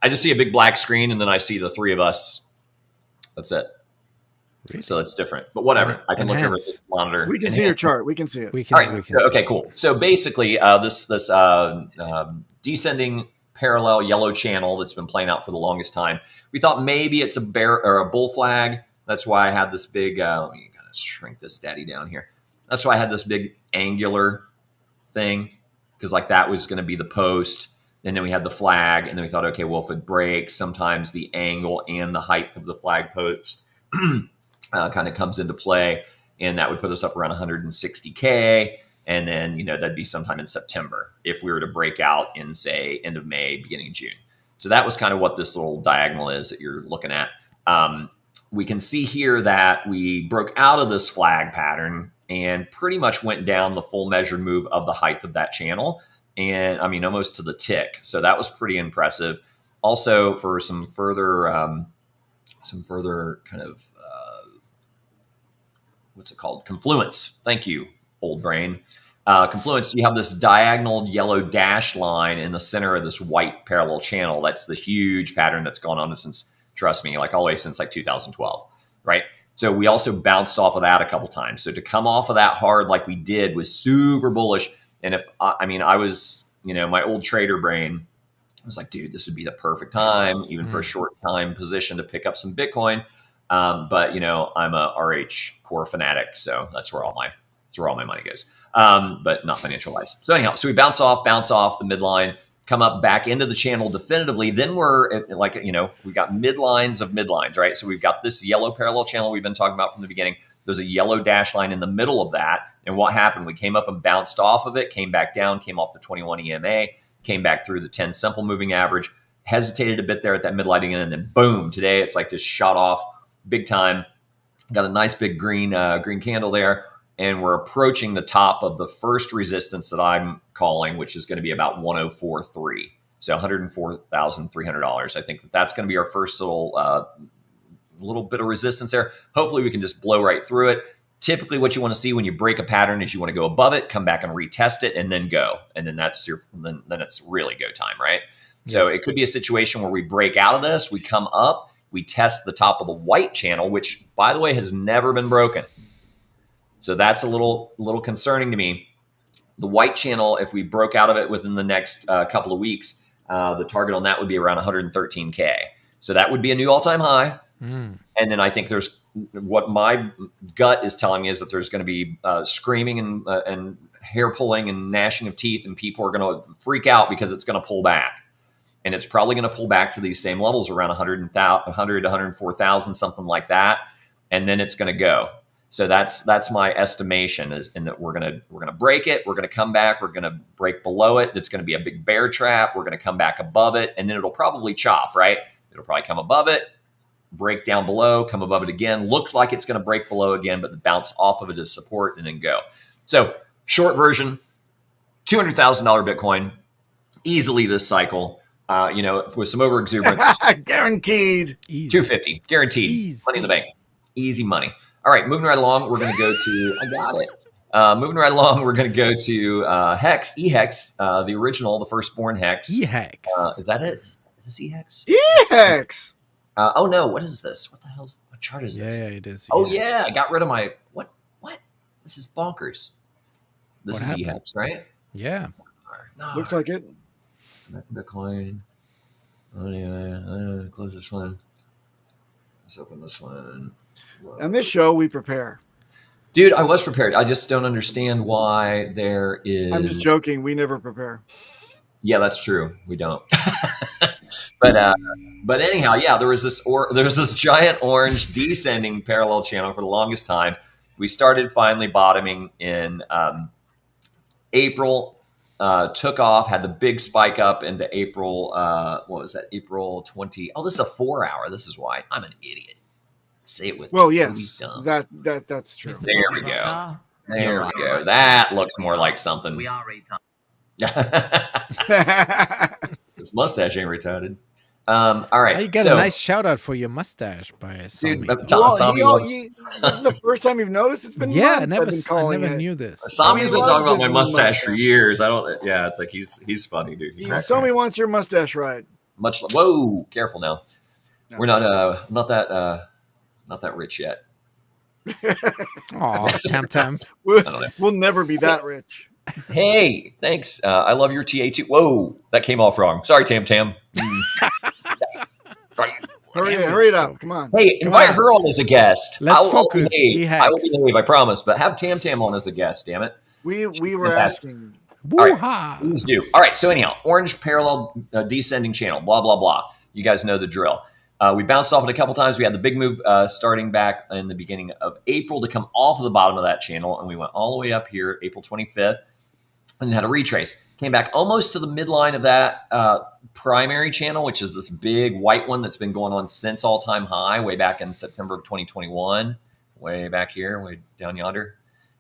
I just see a big black screen, and then I see the three of us. That's it. Really? So it's different, but whatever. I can look over this monitor. We can see your chart. We can see it. We can. All right. We can Okay. Cool. So basically, this descending parallel yellow channel that's been playing out for the longest time. We thought maybe it's a bear or a bull flag. That's why I had this big. Let me kind of shrink this daddy down here. That's why I had this big angular thing because like that was going to be the post. And then we had the flag, and then we thought, okay, well, if it breaks, sometimes the angle and the height of the flag post kind of comes into play, and that would put us up around 160K. And then, that'd be sometime in September if we were to break out in, say, end of May, beginning of June. So that was kind of what this little diagonal is that you're looking at. We can see here that we broke out of this flag pattern and pretty much went down the full measured move of the height of that channel. And I mean, almost to the tick. So that was pretty impressive. Also, for some further kind of, what's it called? Confluence. Thank you, old brain. Confluence, you have this diagonal yellow dash line in the center of this white parallel channel. That's the huge pattern that's gone on since, trust me, like all the way since like 2012, right? So we also bounced off of that a couple times. So to come off of that hard like we did was super bullish. And if I was, my old trader brain was like, dude, this would be the perfect time, even for a short time position to pick up some Bitcoin. But I'm a RH core fanatic, so that's where all my money goes. But not financial wise. So anyhow, so we bounce off the midline, come up back into the channel definitively. Then we're at, like, we got midlines of midlines, right? So we've got this yellow parallel channel we've been talking about from the beginning. There's a yellow dash line in the middle of that. And what happened? We came up and bounced off of it, came back down, came off the 21 EMA, came back through the 10 simple moving average, hesitated a bit there at that midline again, and then boom, today it's like just shot off big time. Got a nice big green candle there, and we're approaching the top of the first resistance that I'm calling, which is going to be about 104.3. So $104,300. I think that's going to be our first little bit of resistance there. Hopefully we can just blow right through it. Typically what you want to see when you break a pattern is you want to go above it, come back and retest it, and then go. And then then it's really go time, right? Yes. So it could be a situation where we break out of this, we come up, we test the top of the white channel, which, by the way, has never been broken. So that's a little concerning to me. The white channel, if we broke out of it within the next couple of weeks, the target on that would be around 113K. So that would be a new all-time high. And then I think what my gut is telling me is that there's going to be screaming and hair pulling and gnashing of teeth, and people are going to freak out because it's going to pull back. And it's probably going to pull back to these same levels around 100 to 104,000, something like that. And then it's going to go. So that's my estimation, is in that we're gonna break it. We're gonna come back. We're gonna break below it. It's gonna be a big bear trap. We're gonna come back above it, and then it'll probably chop. Right? It'll probably come above it, break down below, come above it again. Looks like it's gonna break below again, but the bounce off of it is support, and then go. So short version, $200,000 Bitcoin easily this cycle. With some over exuberance, guaranteed. 250 guaranteed. Easy. Money in the bank, easy money. All right, moving right along, we're going to go to, I got it. Moving right along, we're going to go to Hex, EHEX, the original, the firstborn Hex. EHEX. Is that it? Is this EHEX? EHEX. Oh no, what is this? What chart is this? Yeah, it is. Oh EHEX. yeah, I got rid of my what? This is bonkers. This What is happened? EHEX, right? Yeah. No. Looks like it. Bitcoin. Anyway, close this one. Let's open this one. Whoa. On this show, we prepare. Dude, I was prepared. I just don't understand why there is. I'm just joking. We never prepare. Yeah, that's true. We don't. But anyhow, yeah, there was this giant orange descending parallel channel for the longest time. We started finally bottoming in April. Took off, had the big spike up into April. What was that? April 20. Oh, this is a 4-hour. This is why I'm an idiot. Say it with Well, me. yes, that's true. There we go. There we go. That looks more like something. We are retarded. This mustache ain't retarded. All right. You got a nice shout out for your mustache by Sami. Dude, This is the first time you've noticed. It's been Yeah, months I I've been calling never it. knew this. Sami's been talking about my loves his mustache for mustache. years. I don't. Yeah, it's like he's funny, dude. Somebody wants your mustache ride. Whoa, careful now. No. We're not that rich yet. Aw, Tam. We'll never be that rich. Hey, thanks. I love your TA too. Whoa, that came off wrong. Sorry, Tam. Hurry it up. Come on. Hey, invite her on as a guest. Let's focus. I will behave, I promise. But have Tam on as a guest, damn it. We were Fantastic. asking. All right, please do. All right, so anyhow, orange parallel descending channel, blah, blah, blah. You guys know the drill. We bounced off it a couple times. We had the big move starting back in the beginning of April to come off of the bottom of that channel, and we went all the way up here, April 25th, and had a retrace. Came back almost to the midline of that primary channel, which is this big white one that's been going on since all-time high, way back in September of 2021, way back here, way down yonder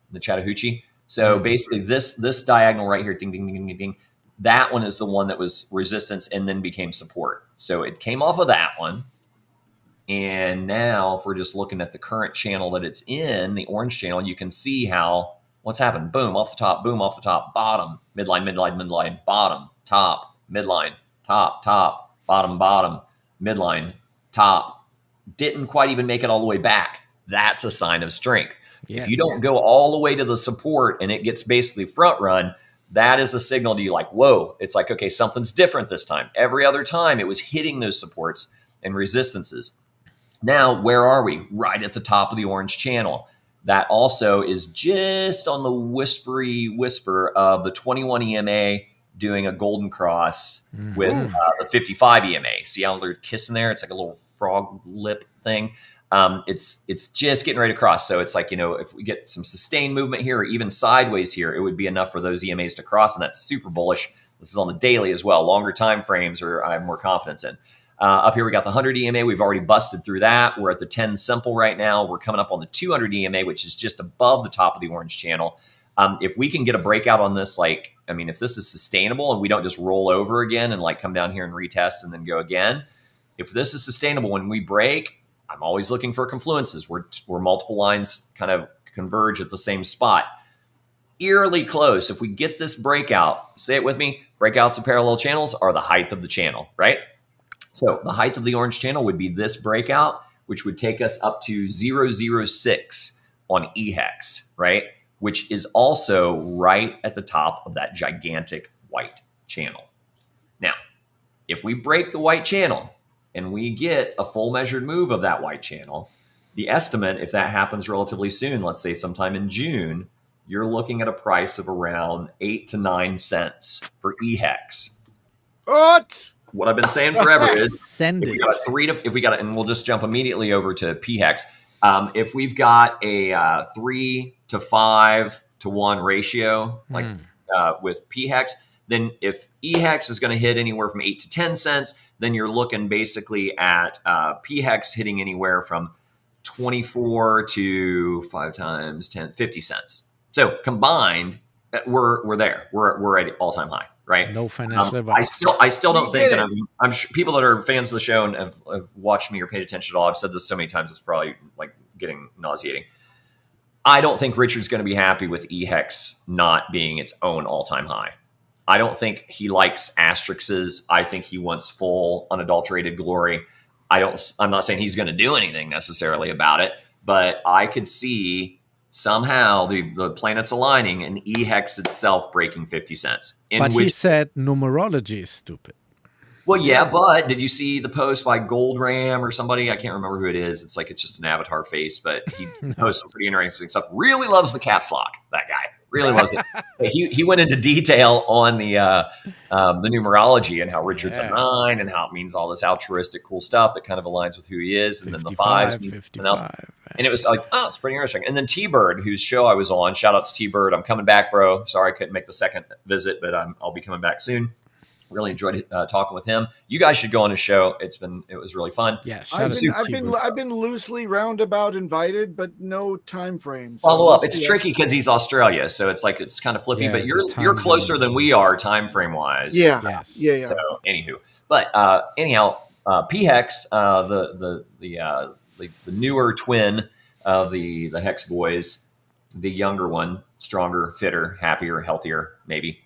in the Chattahoochee. So basically this diagonal right here, ding, ding, ding, ding, ding, that one is the one that was resistance and then became support. So it came off of that one. And now if we're just looking at the current channel that it's in, the orange channel, you can see how what's happened. Boom, off the top, boom, off the top, bottom, midline, midline, midline, bottom, top, midline, top, top, bottom, bottom, midline, top. Didn't quite even make it all the way back. That's a sign of strength. Yes. If you don't go all the way to the support and it gets basically front run, that is a signal to you like, whoa, it's like, okay, something's different this time. Every other time it was hitting those supports and resistances. Now, where are we? Right at the top of the orange channel. That also is just on the whisper of the 21 EMA doing a golden cross with the 55 EMA. See how they're kissing there? It's like a little frog lip thing. It's just getting ready to cross. So it's like, if we get some sustained movement here or even sideways here, it would be enough for those EMAs to cross. And that's super bullish. This is on the daily as well. Longer time frames I have more confidence in. Up here, we got the 100 EMA. We've already busted through that. We're at the 10 simple right now. We're coming up on the 200 EMA, which is just above the top of the orange channel. If we can get a breakout on this, if this is sustainable and we don't just roll over again and come down here and retest and then go again, if this is sustainable when we break, I'm always looking for confluences where multiple lines kind of converge at the same spot. Eerily close. If we get this breakout, say it with me, breakouts of parallel channels are the height of the channel, right? So the height of the orange channel would be this breakout, which would take us up to 006 on EHEX, right? Which is also right at the top of that gigantic white channel. Now, if we break the white channel and we get a full measured move of that white channel, the estimate, if that happens relatively soon, let's say sometime in June, you're looking at a price of around 8 to 9 cents for EHEX. What I've been saying forever is if we got it, and we'll just jump immediately over to PHEX. If we've got a 3 to 5 to 1 ratio, with PHEX, then if EHEX is going to hit anywhere from 8 to 10 cents, then you're looking basically at PHEX hitting anywhere from 24 to 5 times 10, 50 cents. So combined, we're there. We're at all-time high. Right. No financial advice. I still don't think that I'm sure people that are fans of the show and have watched me or paid attention at all. I've said this so many times, it's probably getting nauseating. I don't think Richard's going to be happy with EHEX not being its own all-time high. I don't think he likes asterisks. I think he wants full unadulterated glory. I'm not saying he's going to do anything necessarily about it, but I could see somehow the planets aligning and EHEX itself breaking 50 cents. But he said numerology is stupid. Well, yeah, but did you see the post by Gold Ram or somebody? I can't remember who it is. It's like it's just an avatar face, but he posts some pretty interesting stuff. Really loves the caps lock, that guy. Really loves it. He went into detail on the numerology and how Richard's a 9 and how it means all this altruistic cool stuff that kind of aligns with who he is. And then the 5s mean something else. And it was like, oh, it's pretty interesting. And then T-Bird, whose show I was on, shout out to T-Bird. I'm coming back, bro. Sorry I couldn't make the second visit, but I'll be coming back soon. Really enjoyed talking with him. You guys should go on his show. It was really fun. Yeah, I've been loosely roundabout invited, but no time frame. So follow up. It's tricky because he's Australia, so it's like it's kind of flippy. Yeah, but you're closer than we are time frame wise. Yeah, Yes. yeah. So anywho, but anyhow, PHEX, the newer twin of the Hex boys, the younger one, stronger, fitter, happier, healthier. Maybe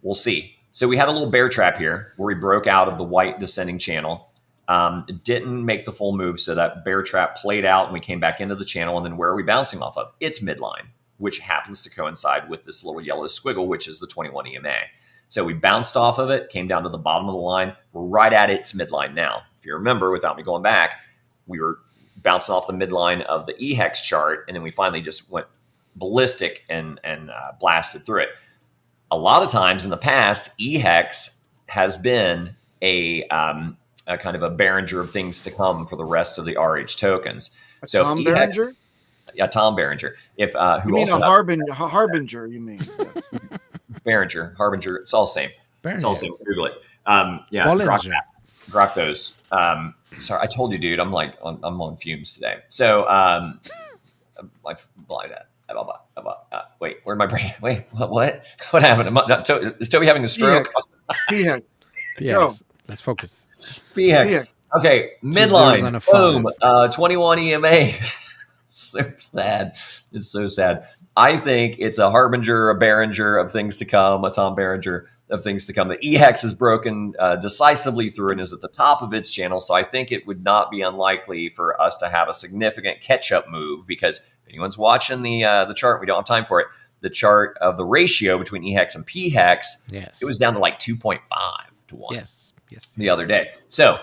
we'll see. So we had a little bear trap here where we broke out of the white descending channel. It didn't make the full move, so that bear trap played out and we came back into the channel. And then where are we bouncing off of? It's midline, which happens to coincide with this little yellow squiggle, which is the 21 EMA. So we bounced off of it, came down to the bottom of the line. We're right at its midline now. If you remember, without me going back, we were bouncing off the midline of the EHEX chart, and then we finally just went ballistic and blasted through it. A lot of times in the past, EHEX has been a kind of a Behringer of things to come for the rest of the RH tokens. So Tom EHEX, Behringer? Yeah, Tom Behringer. If who You mean also harbinger? You mean Behringer, Harbinger? It's all the same. It's all the same. Google it. Yeah, Bollinger. grok those. Sorry, I told you, dude. I'm on fumes today. So I blind that. Wait, where'd my brain? Wait, what? What happened? Is Toby having a stroke? PHEX. Yeah, let's focus. PHEX. Okay, midline. Boom. 21 EMA. So sad. It's so sad. I think it's a harbinger, a Behringer of things to come, a Tom Behringer of things to come. The EHEX is broken decisively through and is at the top of its channel. So I think it would not be unlikely for us to have a significant catch-up move because if anyone's watching the chart, we don't have time for it. The chart of the ratio between EHEX and PHEX, it was down to like 2.5 to 1 the other day. So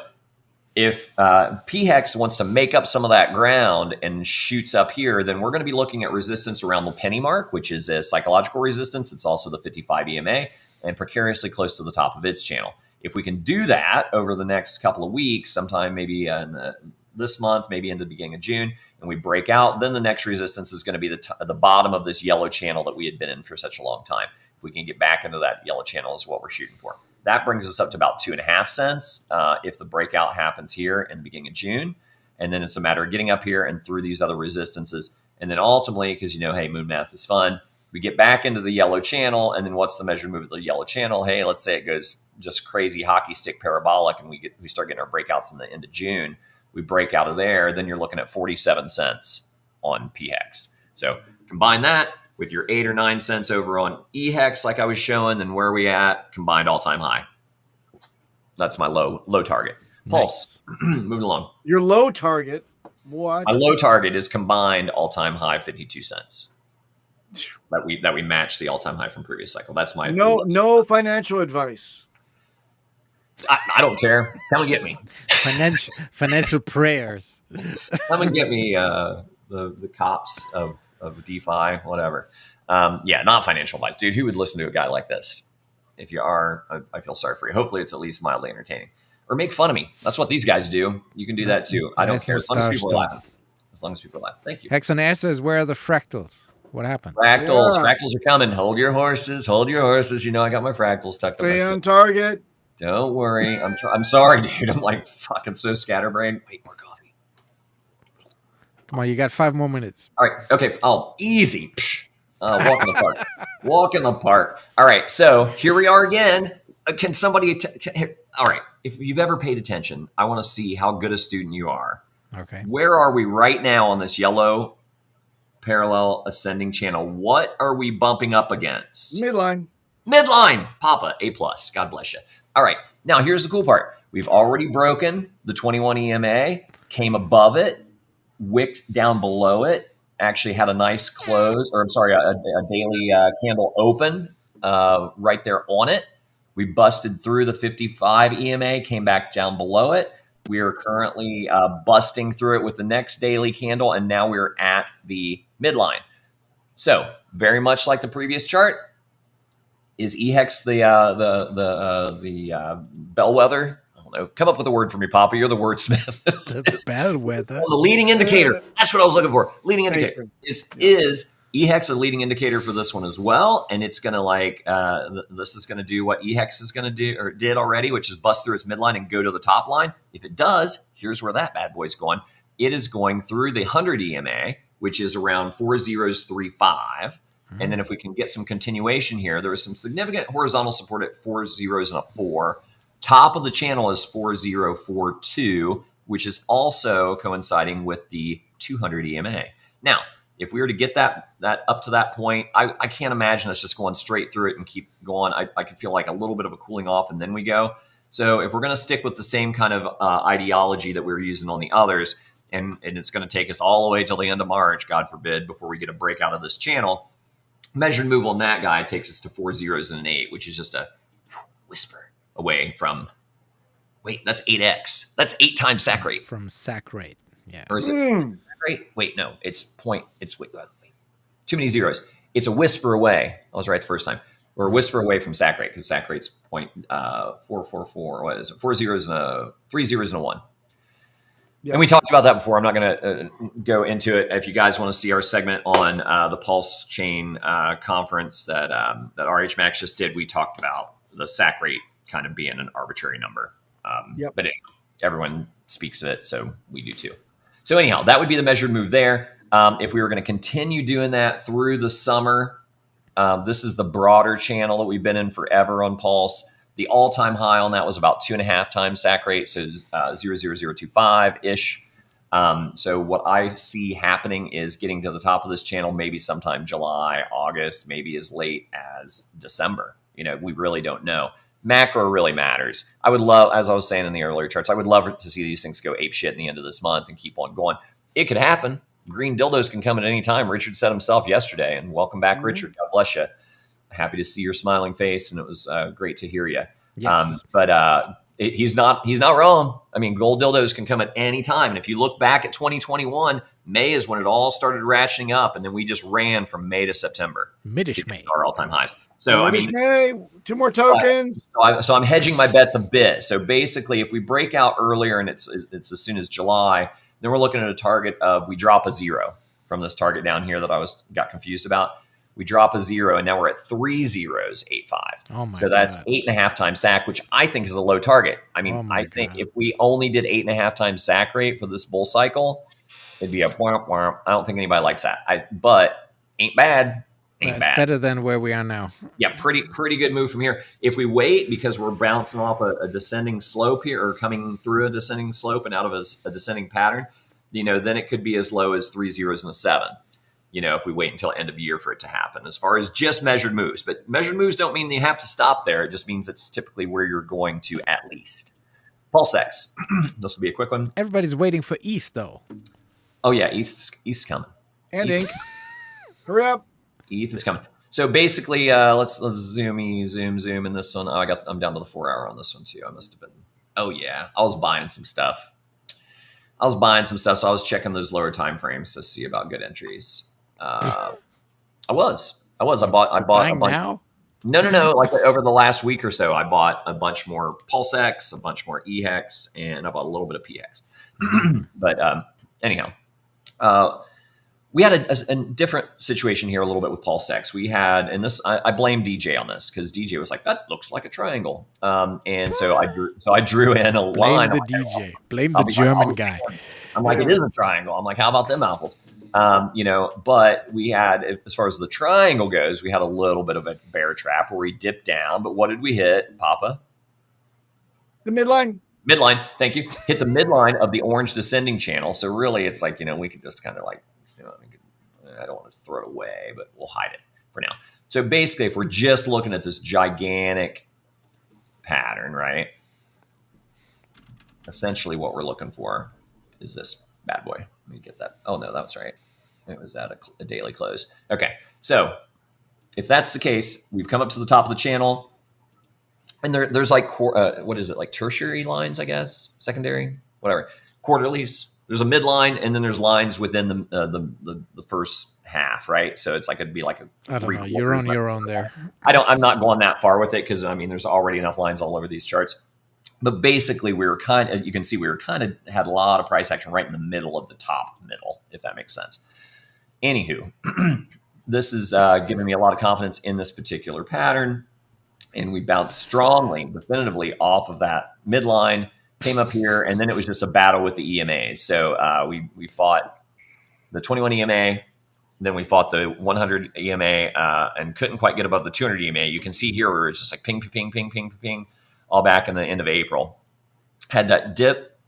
if PHEX wants to make up some of that ground and shoots up here, then we're going to be looking at resistance around the penny mark, which is a psychological resistance. It's also the 55 EMA and precariously close to the top of its channel. If we can do that over the next couple of weeks, sometime maybe in this month, maybe into the beginning of June, and we break out, then the next resistance is going to be the bottom of this yellow channel that we had been in for such a long time. If we can get back into that yellow channel is what we're shooting for. That brings us up to about 2.5 cents if the breakout happens here in the beginning of June. And then it's a matter of getting up here and through these other resistances. And then ultimately, because hey, moon math is fun, we get back into the yellow channel. And then what's the measured move of the yellow channel? Hey, let's say it goes just crazy hockey stick parabolic and we start getting our breakouts in the end of June. We break out of there, then you're looking at 47 cents on PHEX. So combine that with your 8 or 9 cents over on EHEX, like I was showing, then where are we at? Combined all-time high. That's my low target. Pulse, moving along. Your low target, what? My low target is combined all-time high 52 cents. That we match the all-time high from previous cycle. That's my no financial advice. I don't care. Come and get me. Financial prayers. Come and get me the cops of DeFi, whatever. Not financial advice. Dude, who would listen to a guy like this? If you are, I feel sorry for you. Hopefully it's at least mildly entertaining. Or make fun of me. That's what these guys do. You can do that too. I don't care as long as people are laughing. As long as people are laughing. Thank you. Hex on Air says, where are the fractals? What happened? Fractals. Yeah. Fractals are coming. Hold your horses. Hold your horses. You know I got my fractals tucked Stay on target. Don't worry. I'm sorry, dude. I'm like fucking so scatterbrained. Wait, more coffee. Come on, you got 5 more minutes. All right. Okay. Oh, easy. Walk in the park. Walk in the park. All right. So here we are again. Can somebody? All right. If you've ever paid attention, I want to see how good a student you are. Okay. Where are we right now on this yellow parallel ascending channel. What are we bumping up against? Midline. Midline, Papa, A+. God bless you. All right. Now, here's the cool part. We've already broken the 21 EMA, came above it, wicked down below it, actually had a nice close, or I'm sorry, a daily candle open right there on it. We busted through the 55 EMA, came back down below it. We are currently busting through it with the next daily candle, and now we're at the midline. So, very much like the previous chart, is EHEX the bellwether? I don't know. Come up with a word for me, Papa. You're the wordsmith. The bellwether. The leading indicator. That's what I was looking for. Leading indicator. Is EHEX a leading indicator for this one as well? And it's going to this is going to do what EHEX is going to do, or did already, which is bust through its midline and go to the top line. If it does, here's where that bad boy's going. It is going through the 100 EMA, which is around 4035. And then if we can get some continuation here, there is some significant horizontal support at 4 zeros and a 4. Top of the channel is 4042, which is also coinciding with the 200 EMA. Now, if we were to get that up to that point, I can't imagine us just going straight through it and keep going. I could feel like a little bit of a cooling off and then we go. So if we're going to stick with the same kind of ideology that we were using on the others, and it's going to take us all the way till the end of March, God forbid, before we get a breakout of this channel, measured move on that guy takes us to 4 zeros and an 8, which is just a whisper away from, wait, that's 8x. That's 8 times sack rate. From sack rate. Yeah. Or is it sack rate? Wait, no, wait, too many zeros. It's a whisper away. I was right the first time. We're a whisper away from sack rate, because sack rate's 0.444. What is it? 4 zeros and a 3 zeros and a 1. Yep. And we talked about that before. I'm not going to go into it. If you guys want to see our segment on the PulseChain conference that RH Max just did, we talked about the sack rate kind of being an arbitrary number. But anyway, everyone speaks of it, so we do too. So anyhow, that would be the measured move there. If we were going to continue doing that through the summer, this is the broader channel that we've been in forever on Pulse. The all-time high on that was about 2.5 times sack rate, so 0.00025-ish. So what I see happening is getting to the top of this channel maybe sometime July, August, maybe as late as December. We really don't know. Macro really matters. I would love, as I was saying in the earlier charts, I would love to see these things go ape shit in the end of this month and keep on going. It could happen. Green dildos can come at any time. Richard said himself yesterday, and welcome back, Richard. God bless you. Happy to see your smiling face, and it was great to hear you. Yes. He's not wrong. I mean, gold dildos can come at any time. And if you look back at 2021, May is when it all started ratcheting up, and then we just ran from May to September. Mid-ish May. Our all-time highs. So, I mean, May, 2 more tokens. So I'm hedging my bets a bit. So basically, if we break out earlier and it's as soon as July, then we're looking at a target of, we drop a 0 from this target down here that I got confused about. We drop a 0, and now we're at 3 zeros, 8.5. Oh my so that's God. 8.5 times sack, which I think is a low target. I mean, I think if we only did 8.5 times sack rate for this bull cycle, it'd be a womp womp. I don't think anybody likes that. But ain't bad. Ain't That's bad. better than where we are now. Yeah, pretty good move from here. If we wait, because we're bouncing off a descending slope here, or coming through a descending slope and out of a descending pattern, then it could be as low as 3 zeros and a 7. If we wait until end of year for it to happen, as far as just measured moves. But measured moves don't mean you have to stop there. It just means it's typically where you're going to at least. PulseX. This will be a quick one. Everybody's waiting for ETH, though. Oh, yeah. ETH's coming. And Ink. Hurry up. ETH is coming. So basically, let's zoom in this one. Oh, I'm down to the 4 hour on this one too. I must have been. Oh yeah, I was buying some stuff. So I was checking those lower time frames to see about good entries. I bought a bunch. Now? No. Like over the last week or so, I bought a bunch more PulseX, a bunch more EHEX, and I bought a little bit of PX. But anyhow, we had a different situation here a little bit with PulseX. We had, and this, I blame DJ on this, because DJ was like, that looks like a triangle. And so I drew in a line. Blame the DJ. Blame the German guy. I'm like, it is a triangle. I'm like, how about them apples? But we had, as far as the triangle goes, we had a little bit of a bear trap where we dipped down. But what did we hit, Papa? The midline. Midline. Thank you. Hit the midline of the orange descending channel. So really, it's like, we could just kind of like, I don't want to throw it away, but we'll hide it for now. So basically, if we're just looking at this gigantic pattern, right? Essentially what we're looking for is this bad boy. Let me get that. Oh, no, that was right. It was at a daily close. Okay, so if that's the case, we've come up to the top of the channel. And there's like, what is it? Like tertiary lines, I guess? Secondary? Whatever. Quarterlies. There's a midline, and then there's lines within the first half, right? So it's like, it'd be like a I don't know. You're on your own there. I'm not going that far with it because, I mean, there's already enough lines all over these charts. But basically, you can see we had a lot of price action right in the middle of the top middle, if that makes sense. Anywho, this is giving me a lot of confidence in this particular pattern. And we bounced strongly, definitively off of that midline, came up here, and then it was just a battle with the EMAs. So we fought the 21 EMA, then we fought the 100 EMA, and couldn't quite get above the 200 EMA. You can see here where it's just like ping, ping, ping, ping, ping, all back in the end of April. Had that dip,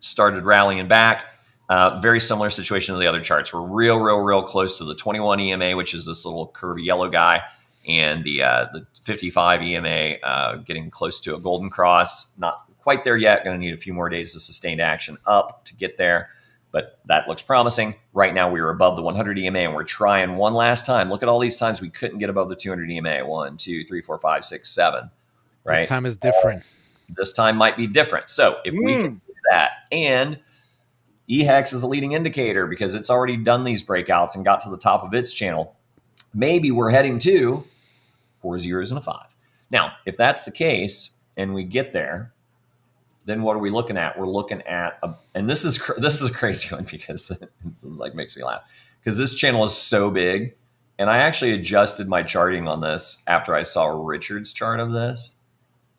started rallying back. Very similar situation to the other charts. We're real close to the 21 EMA, which is this little curvy yellow guy, and the 55 EMA getting close to a golden cross. Not quite there yet. Going to need a few more days of sustained action up to get there, but that looks promising. Right now, we were above the 100 EMA, and we're trying one last time. Look at all these times we couldn't get above the 200 EMA. 1, 2, 3, 4, 5, 6, 7. Right? This time is different. This time might be different. So if we can do that, and EHEX is a leading indicator because it's already done these breakouts and got to the top of its channel, maybe we're heading to 4 zeros and a 5. Now, if that's the case and we get there, then what are we looking at? We're looking at, and this is a crazy one because it like makes me laugh because this channel is so big, and I actually adjusted my charting on this after I saw Richard's chart of this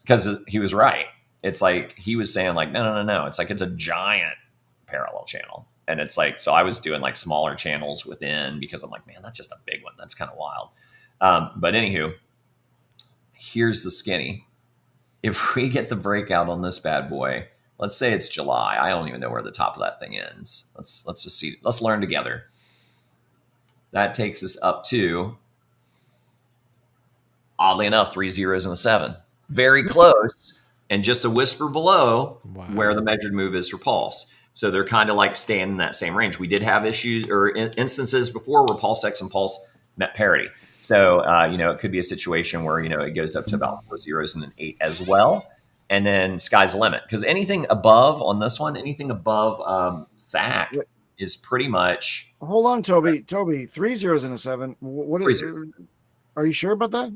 because he was right. It's like he was saying like no. It's like it's a giant parallel channel, and it's like so I was doing like smaller channels within because I'm like, man, that's just a big one. That's kind of wild. But anywho, here's the skinny. If we get the breakout on this bad boy, let's say it's July. I don't even know where the top of that thing ends. Let's just see. Let's learn together. That takes us up to, oddly enough, 3 zeros and a 7. Very close, and just a whisper below where the measured move is for Pulse. So they're kind of like staying in that same range. We did have issues or instances before where PulseX and Pulse met parity. So, it could be a situation where, it goes up to about 4 zeros and an 8 as well. And then sky's the limit. Because anything above on this one, anything above SAC is pretty much. Hold on, Toby. 3 zeros and a 7. What is? Are you sure about that?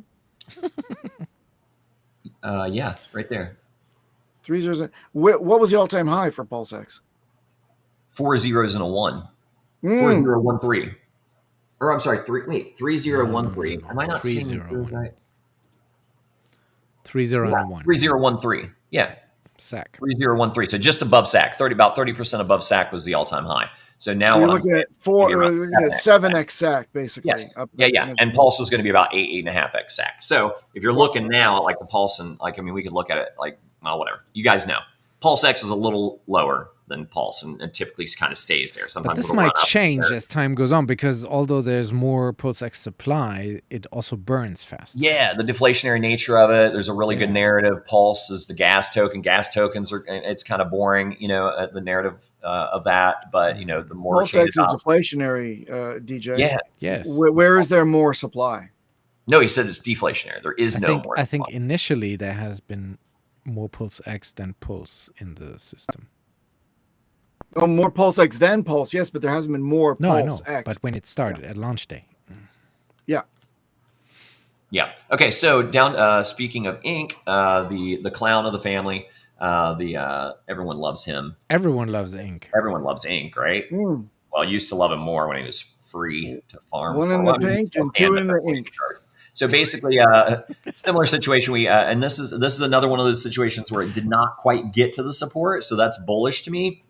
Yeah, right there. 3 zeros. What was the all-time high for PulseX? 4 zeros and a 1. 4013. Or I'm sorry, 3013. Am I not seeing it right? 3013. 3013. Yeah. SAC. 3013. So just above SAC. About 30% above SAC was the all-time high. So now so you're looking at 7x SAC, basically. Yes. Yeah. And Pulse was going to be about 8.5x SAC. So if you're looking now at like the Pulse and we could look at it like, well, whatever. You guys know. PulseX is a little lower than Pulse and typically kind of stays there. Sometimes but this might change as time goes on because although there's more PulseX supply, it also burns fast. Yeah, the deflationary nature of it. There's a really good narrative. Pulse is the gas token. Gas tokens it's kind of boring, the narrative of that. But, the more PulseX is deflationary, DJ. Yeah. Yes. Where is there more supply? No, he said it's deflationary. There is no more. I think initially there has been more PulseX than Pulse in the system. Oh, more PulseX than Pulse, yes, but there hasn't been more PulseX. I know, but when it started at launch day. Yeah. Yeah. Okay, so down, speaking of Ink, the clown of the family, everyone loves him. Everyone loves Ink. Everyone loves Ink, right? Well, I used to love him more when he was free to farm. 1 in the pink and 2 in the ink. So basically, similar situation. And this is another one of those situations where it did not quite get to the support. So that's bullish to me.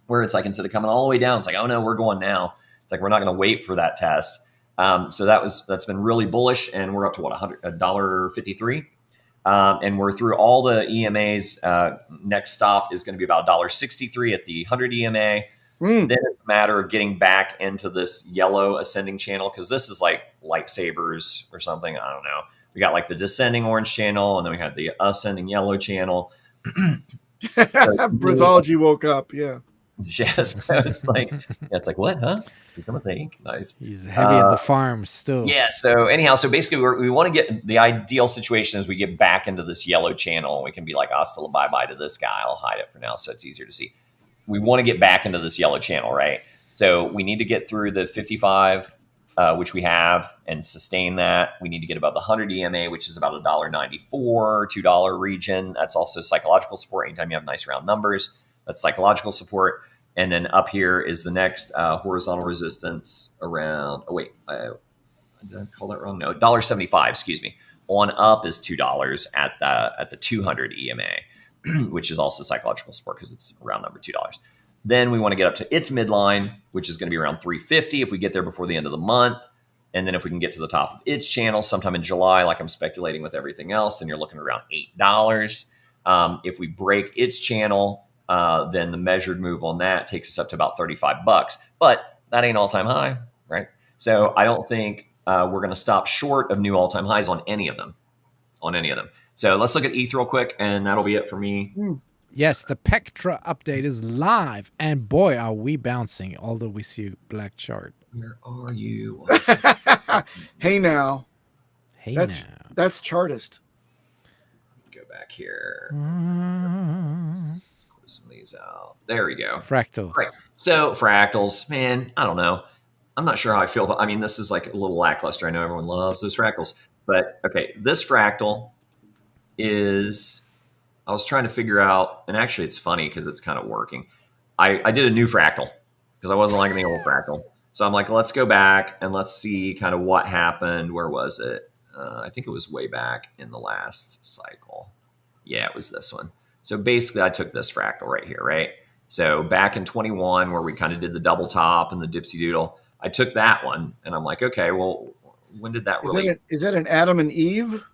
Where it's like instead of coming all the way down, it's like, oh no, we're going now. It's like we're not going to wait for that test. So that's been really bullish, and we're up to $1.53, and we're through all the EMAs. Next stop is going to be about $1.63 at the 100 EMA. Then it's a matter of getting back into this yellow ascending channel, because this is like lightsabers or something. I don't know. We got like the descending orange channel, and then we had the ascending yellow channel. Brazology woke up. Yeah. Yes. So it's like, what, huh? Did someone say ink? Nice. He's heavy in the farm still. Yeah. So anyhow, so basically we want to get, the ideal situation is we get back into this yellow channel, and we can be like, hasta la bye-bye to this guy. I'll hide it for now so it's easier to see. We want to get back into this yellow channel, right? So we need to get through the 55, which we have, and sustain that. We need to get above the 100 EMA, which is about $1.94, $2 region. That's also psychological support. Anytime you have nice round numbers, that's psychological support. And then up here is the next horizontal resistance around, did I call that wrong? No, $1.75, excuse me. On up is $2 at the 200 EMA, which is also psychological support because it's round number $2. Then we want to get up to its midline, which is going to be around 350 if we get there before the end of the month. And then if we can get to the top of its channel sometime in July, like I'm speculating with everything else, then you're looking around $8. If we break its channel, then the measured move on that takes us up to about $35. But that ain't all-time high, right? So I don't think we're going to stop short of new all-time highs on any of them. So let's look at ETH real quick, and that'll be it for me. Yes, the Pectra update is live, and boy, are we bouncing, although we see a black chart. Where are you? Hey now. Hey That's Chartist. Go back here. Close some of these out. There we go. Fractals. Right. So fractals, man, I don't know. I'm not sure how I feel about, I mean, this is like a little lackluster. I know everyone loves those fractals, but okay, this fractal is, I was trying to figure out, and actually it's funny because it's kind of working. I did a new fractal because I wasn't liking the old fractal. So I'm like, let's go back and let's see kind of what happened. Where was it? I think it was way back in the last cycle. Yeah, it was this one. So basically I took this fractal right here, right? So back in 21, where we kind of did the double top and the dipsy doodle, I took that one and I'm like, okay, well, when did that really? Is that an Adam and Eve?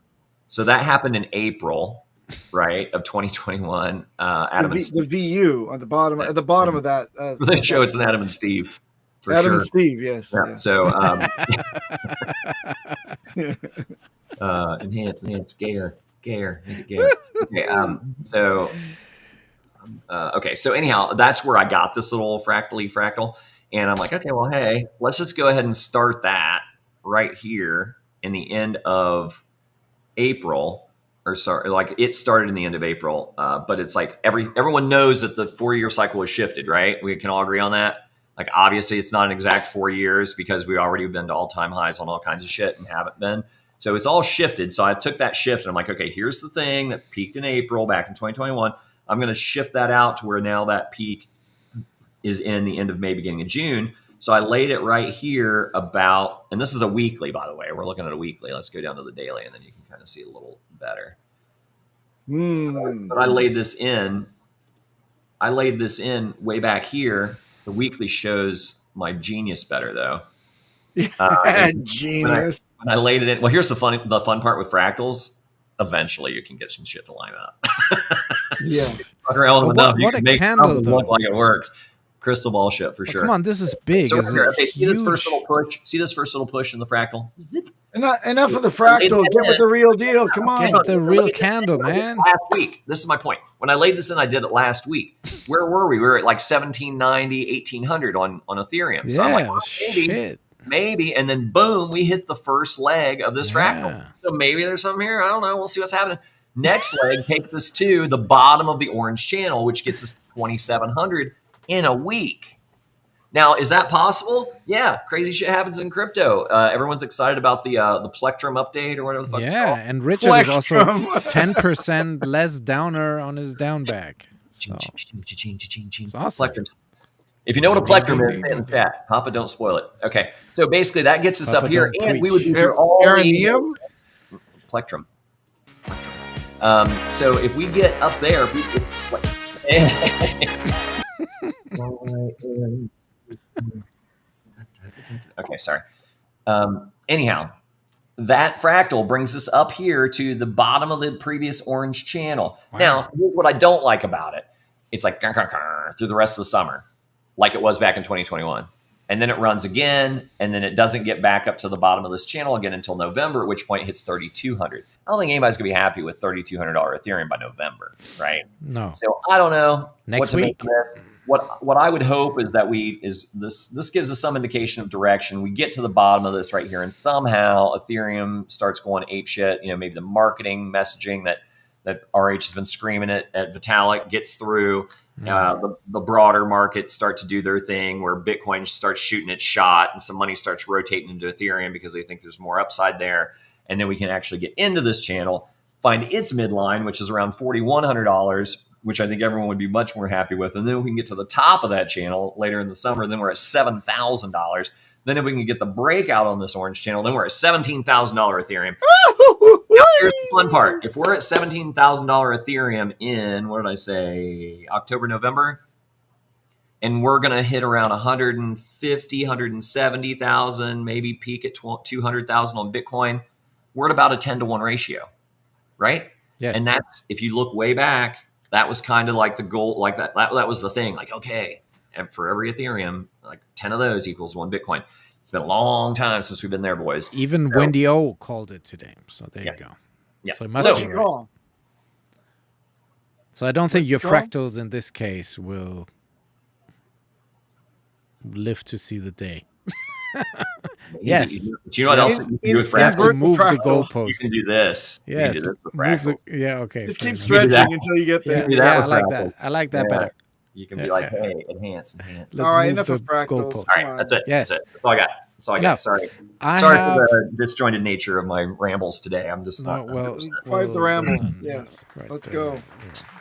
So that happened in April, right, of 2021. Adam the VU on the bottom, at the bottom of that. For this show, it's an Adam and Steve. For Adam sure. and Steve, yes. Yeah. Yes. So enhance, gayer, make it gayer. Okay, okay, so anyhow, that's where I got this little fractal. And I'm like, okay, well, hey, let's just go ahead and start that right here in the end of April. Or sorry, like it started in the end of April, but it's like everyone knows that the 4-year cycle has shifted, right? We can all agree on that. Like, obviously, it's not an exact 4 years because we already been to all-time highs on all kinds of shit and haven't been. So it's all shifted. So I took that shift and I'm like, okay, here's the thing that peaked in April back in 2021. I'm going to shift that out to where now that peak is in the end of May, beginning of June. So I laid it right here about, and this is a weekly, by the way. We're looking at a weekly. Let's go down to the daily, and then you can kind of see a little better. But I laid this in. Way back here. The weekly shows my genius better, though. Genius. When I laid it in, well, here's the fun part with fractals. Eventually, you can get some shit to line up. Yeah. Fuck around with enough, you can make candle, something look like it works. Crystal ball shit for sure. Come on, this is big. So okay, see this first little push? See this first little push in the fractal? Zip. Enough of the fractal. Get with the real deal. Come on. Get the real candle, man. Last week. This is my point. When I laid this in, I did it last week. Where were we? We were at like 1790, 1800 on Ethereum. Yeah, so I'm like, well, maybe. And then boom, we hit the first leg of this fractal. So maybe there's something here. I don't know. We'll see what's happening. Next leg takes us to the bottom of the orange channel, which gets us to 2700 in a week. Now, is that possible? Yeah, crazy shit happens in crypto. Everyone's excited about the Plectrum update or whatever the fuck it's called. Yeah, and Richard is also 10% less downer on his down back. So it's awesome. Plectrum. If you know what a plectrum is, say in the chat. Papa, don't spoil it. Okay, so basically that gets us Papa, up here, and we would be all Aranium? Plectrum. So if we get up there, okay, sorry. Anyhow, that fractal brings us up here to the bottom of the previous orange channel. Wow. Now, here's what I don't like about it. It's like through the rest of the summer. like it was back in 2021. And then it runs again, and then it doesn't get back up to the bottom of this channel again until November, at which point it hits 3,200. I don't think anybody's going to be happy with $3,200 Ethereum by November, right? No. So I don't know Next what to week? make of this. What I would hope is that this gives us some indication of direction. We get to the bottom of this right here, and somehow Ethereum starts going apeshit. Maybe the marketing messaging that RH has been screaming at Vitalik gets through. The broader markets start to do their thing, where Bitcoin starts shooting its shot and some money starts rotating into Ethereum because they think there's more upside there. And then we can actually get into this channel, find its midline, which is around $4,100, which I think everyone would be much more happy with. And then we can get to the top of that channel later in the summer. Then we're at $7,000. Then if we can get the breakout on this orange channel, then we're at $17,000 Ethereum. Now, here's the fun part. If we're at $17,000 Ethereum in, what did I say, October, November, and we're going to hit around 150, 170,000, maybe peak at 200,000 on Bitcoin, we're at about a 10-to-1 ratio, right? Yes. And that's, if you look way back, that was kind of like the goal, like that was the thing. Like, okay, and for every Ethereum, like 10 of those equals 1 Bitcoin. It's been a long time since we've been there, boys. Even Wendy O called it today. So there you go. Yeah. So it must be right. So I don't think your fractals in this case will live to see the day. Yes. You know what else you can do with You have to fractals? move the goalpost. You can do this. Yes. You can do this with Move fractals. okay. Just keep fair stretching that. until you get there. Do that Yeah, I with like fractals. that. I like that better. You can be like, hey, enhance. Let's All right, move enough the of fractals. goalpost. All right, that's it. Yes. That's it. That's all I got. That's all I got. Enough. Sorry. I Sorry have, for the disjointed nature of my rambles today. I'm just not. Quite the ramble. yeah, Yes. right Let's there. go.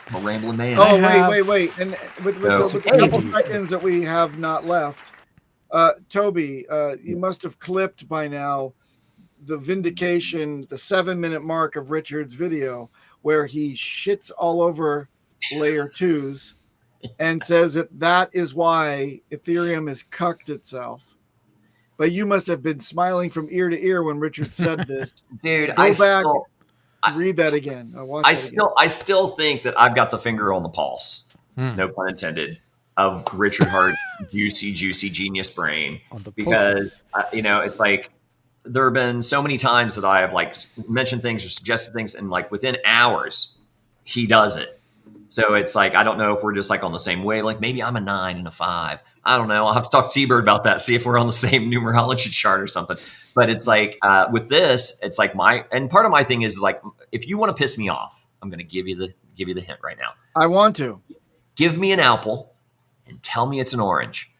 I'm a rambling man. Oh, have- wait. And with No. the couple seconds that we have not left, Toby, you must have clipped by now the vindication, the 7-minute mark of Richard's video where he shits all over layer 2s and says that is why Ethereum has cucked itself. But you must have been smiling from ear to ear when Richard said this. Dude, Go back, read that again. I still think that I've got the finger on the pulse, no pun intended, of Richard Hart, juicy genius brain. Because it's like there have been so many times that I have like mentioned things or suggested things, and like within hours, he does it. So it's like, I don't know if we're just like on the same wavelength. Maybe I'm a 9 and a 5. I don't know. I'll have to talk to T-Bird about that, see if we're on the same numerology chart or something. But it's like with this, it's like part of my thing is like, if you want to piss me off, I'm going to give you the hint right now. I want to. Give me an apple and tell me it's an orange.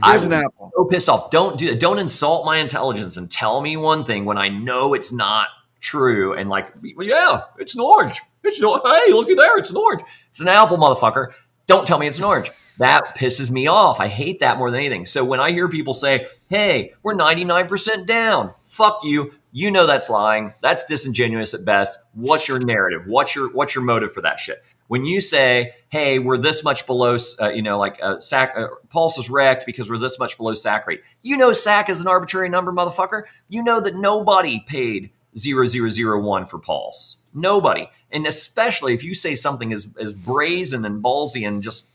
Here's an apple. So pissed off. Don't do that. Don't insult my intelligence and tell me one thing when I know it's not true. And like, yeah, it's an orange. It's no. Hey, looky there. It's an orange. It's an apple, motherfucker. Don't tell me it's an orange. That pisses me off. I hate that more than anything. So when I hear people say, hey, we're 99% down, fuck you. You know that's lying. That's disingenuous at best. What's your narrative? What's your motive for that shit? When you say, hey, we're this much below, Pulse is wrecked because we're this much below SAC rate. You know SAC is an arbitrary number, motherfucker. You know that nobody paid 0.001 for Pulse. Nobody. And especially if you say something as brazen and ballsy and just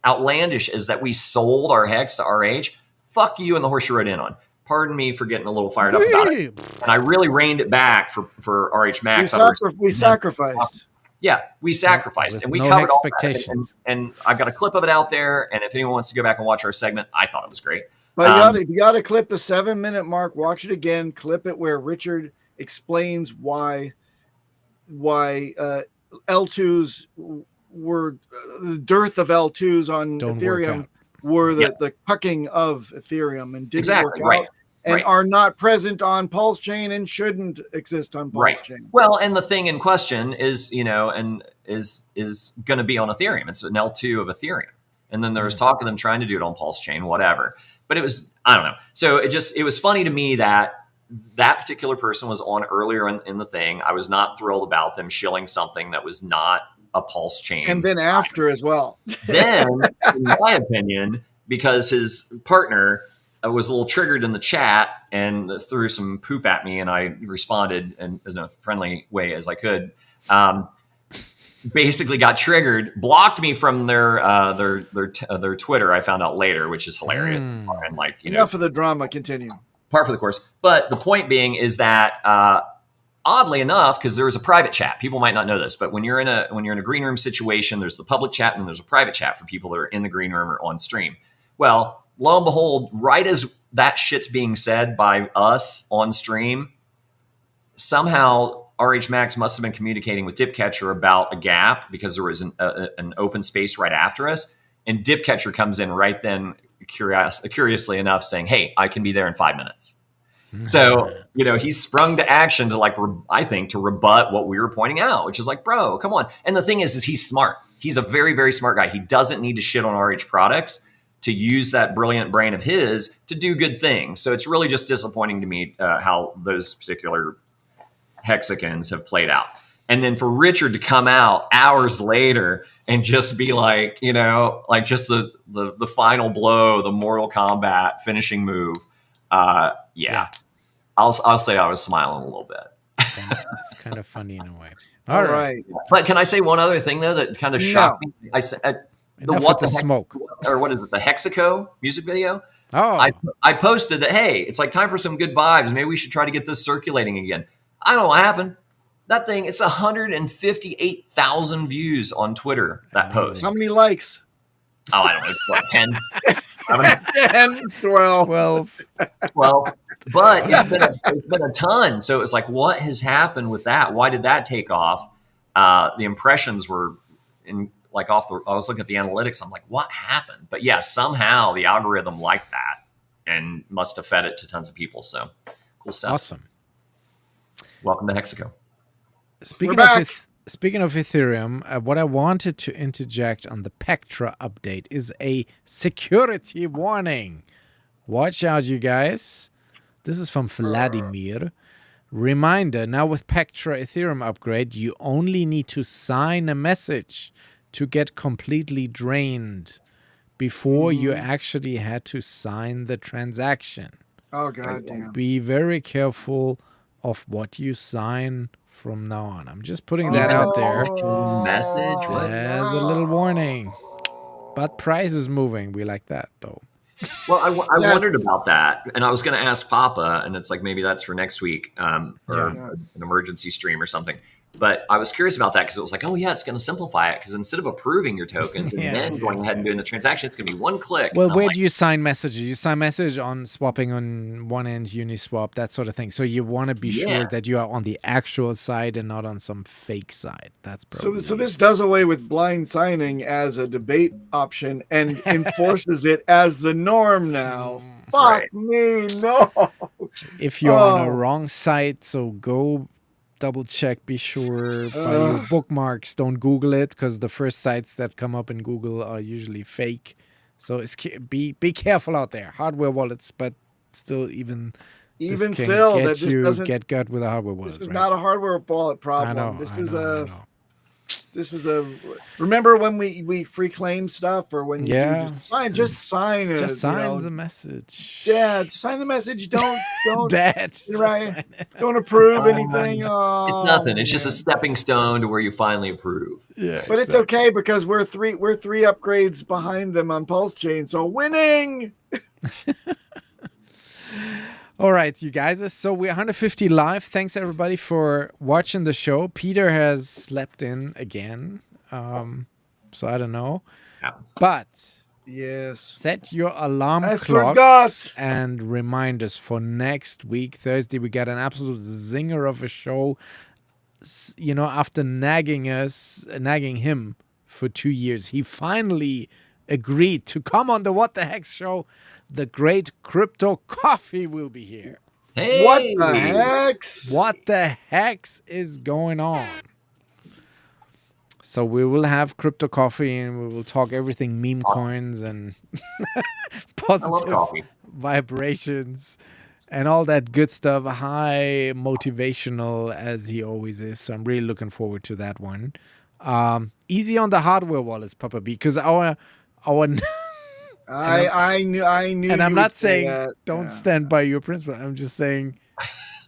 outlandish as that we sold our Hex to RH, fuck you and the horse you rode in on. Pardon me for getting a little fired up about it. And I really reined it back for RH Max. We sacrificed. Yeah, we sacrificed. And we covered all that. And I've got a clip of it out there. And if anyone wants to go back and watch our segment, I thought it was great. But you got to clip the 7-minute mark. Watch it again. Clip it where Richard explains why L2s were the dearth of L2s on Ethereum were the cucking of Ethereum and didn't work out. And are not present on PulseChain and shouldn't exist on PulseChain. Well, and the thing in question is, is going to be on Ethereum. It's an L2 of Ethereum. And then there was talk of them trying to do it on PulseChain, whatever. But it was, I don't know. So it was funny to me that particular person was on earlier in the thing. I was not thrilled about them shilling something that was not a PulseChain. And then after as well. Then, in my opinion, because his partner was a little triggered in the chat and threw some poop at me, and I responded in a friendly way as I could. basically got triggered, blocked me from their Twitter. I found out later, which is hilarious. And like, enough of the drama. Continue. Par for the course. But the point being is that oddly enough, because there was a private chat, people might not know this, but when you're in a green room situation, there's the public chat and then there's a private chat for people that are in the green room or on stream. Well, lo and behold, right as that shit's being said by us on stream, somehow RH Max must have been communicating with Dipcatcher about a gap because there was an open space right after us, and Dipcatcher comes in right then, curiously enough, saying, "Hey, I can be there in 5 minutes." So, he sprung to action to I think to rebut what we were pointing out, which is like, bro, come on. And the thing is he's smart. He's a very, very smart guy. He doesn't need to shit on RH products to use that brilliant brain of his to do good things. So it's really just disappointing to me how those particular hexagons have played out. And then for Richard to come out hours later and just be like, just the final blow, the Mortal Kombat finishing move. Yeah. I'll say I was smiling a little bit. It's kind of funny in a way. All right. But can I say one other thing though that kind of shocked me? I said the smoke, or what is it? The Hexaco music video. Oh, I posted that. Hey, it's like time for some good vibes. Maybe we should try to get this circulating again. I don't know what happened. That thing, it's 158,000 views on Twitter. That post. How many likes? Oh, I don't know. What, 10? 10, 12. But it's been a ton. So it's like, what has happened with that? Why did that take off? The impressions were I was looking at the analytics. I'm like, what happened? But yeah, somehow the algorithm liked that and must have fed it to tons of people. So cool stuff. Awesome. Welcome to Hexaco. Speaking of Ethereum, what I wanted to interject on the Pectra update is a security warning. Watch out, you guys. This is from Vladimir. Reminder, now with Pectra Ethereum upgrade, you only need to sign a message to get completely drained before you actually had to sign the transaction. Oh, God damn. Be very careful of what you sign from now on. I'm just putting that out there Message as a little warning. But price is moving. We like that, though. Well, I wondered about that, and I was going to ask Papa, and it's like maybe that's for next week or an emergency stream or something. But I was curious about that because it was like, oh, yeah, it's going to simplify it because instead of approving your tokens and then going ahead and doing the transaction, it's going to be one click. Well, where do you sign messages? You sign message on swapping on one end, Uniswap, that sort of thing. So you want to be sure that you are on the actual side and not on some fake side. That's probably so this does away with blind signing as a debate option and enforces it as the norm now. Fuck me, no. If you're on a wrong site, so go double check, be sure by your bookmarks. Don't Google it because the first sites that come up in Google are usually fake. So be careful out there. Hardware wallets, but still even still get that this doesn't get gut with a hardware wallet. This is not a hardware wallet problem. I know, This is a. Remember when we free claim stuff, or when you just sign it. Just sign the message. Dad, sign the message. Don't. Dad, right? Don't approve anything. It's nothing. It's just a stepping stone to where you finally approve. Yeah, but it's okay because we're three upgrades behind them on PulseChain, so winning. All right, you guys. So we're 150 live. Thanks everybody for watching the show. Peter has slept in again, so I don't know. But yes, set your alarm clocks and reminders for next week, Thursday. We got an absolute zinger of a show. You know, after nagging him for 2 years, he finally agreed to come on the What the Hex show. The great Crypto Coffee will be here. Hey! What the hex? What the hex is going on? So we will have Crypto Coffee and we will talk everything meme coins and positive vibrations and all that good stuff. High motivational as he always is. So I'm really looking forward to that one. Easy on the hardware wallets, Papa B, because our I knew. And I'm not saying don't stand by your principle. I'm just saying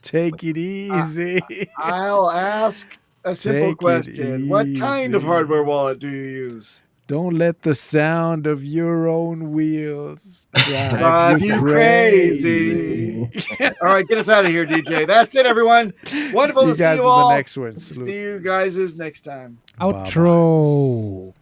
take it easy. I'll ask A simple Take it question. What kind of easy. hardware wallet do you use? Don't let the sound of your own wheels drive Drive you you crazy. All right, get us out of here, DJ. That's it, everyone. Wonderful See you to see guys you in all. the next one. See you guys next time. Bye-bye. Outro.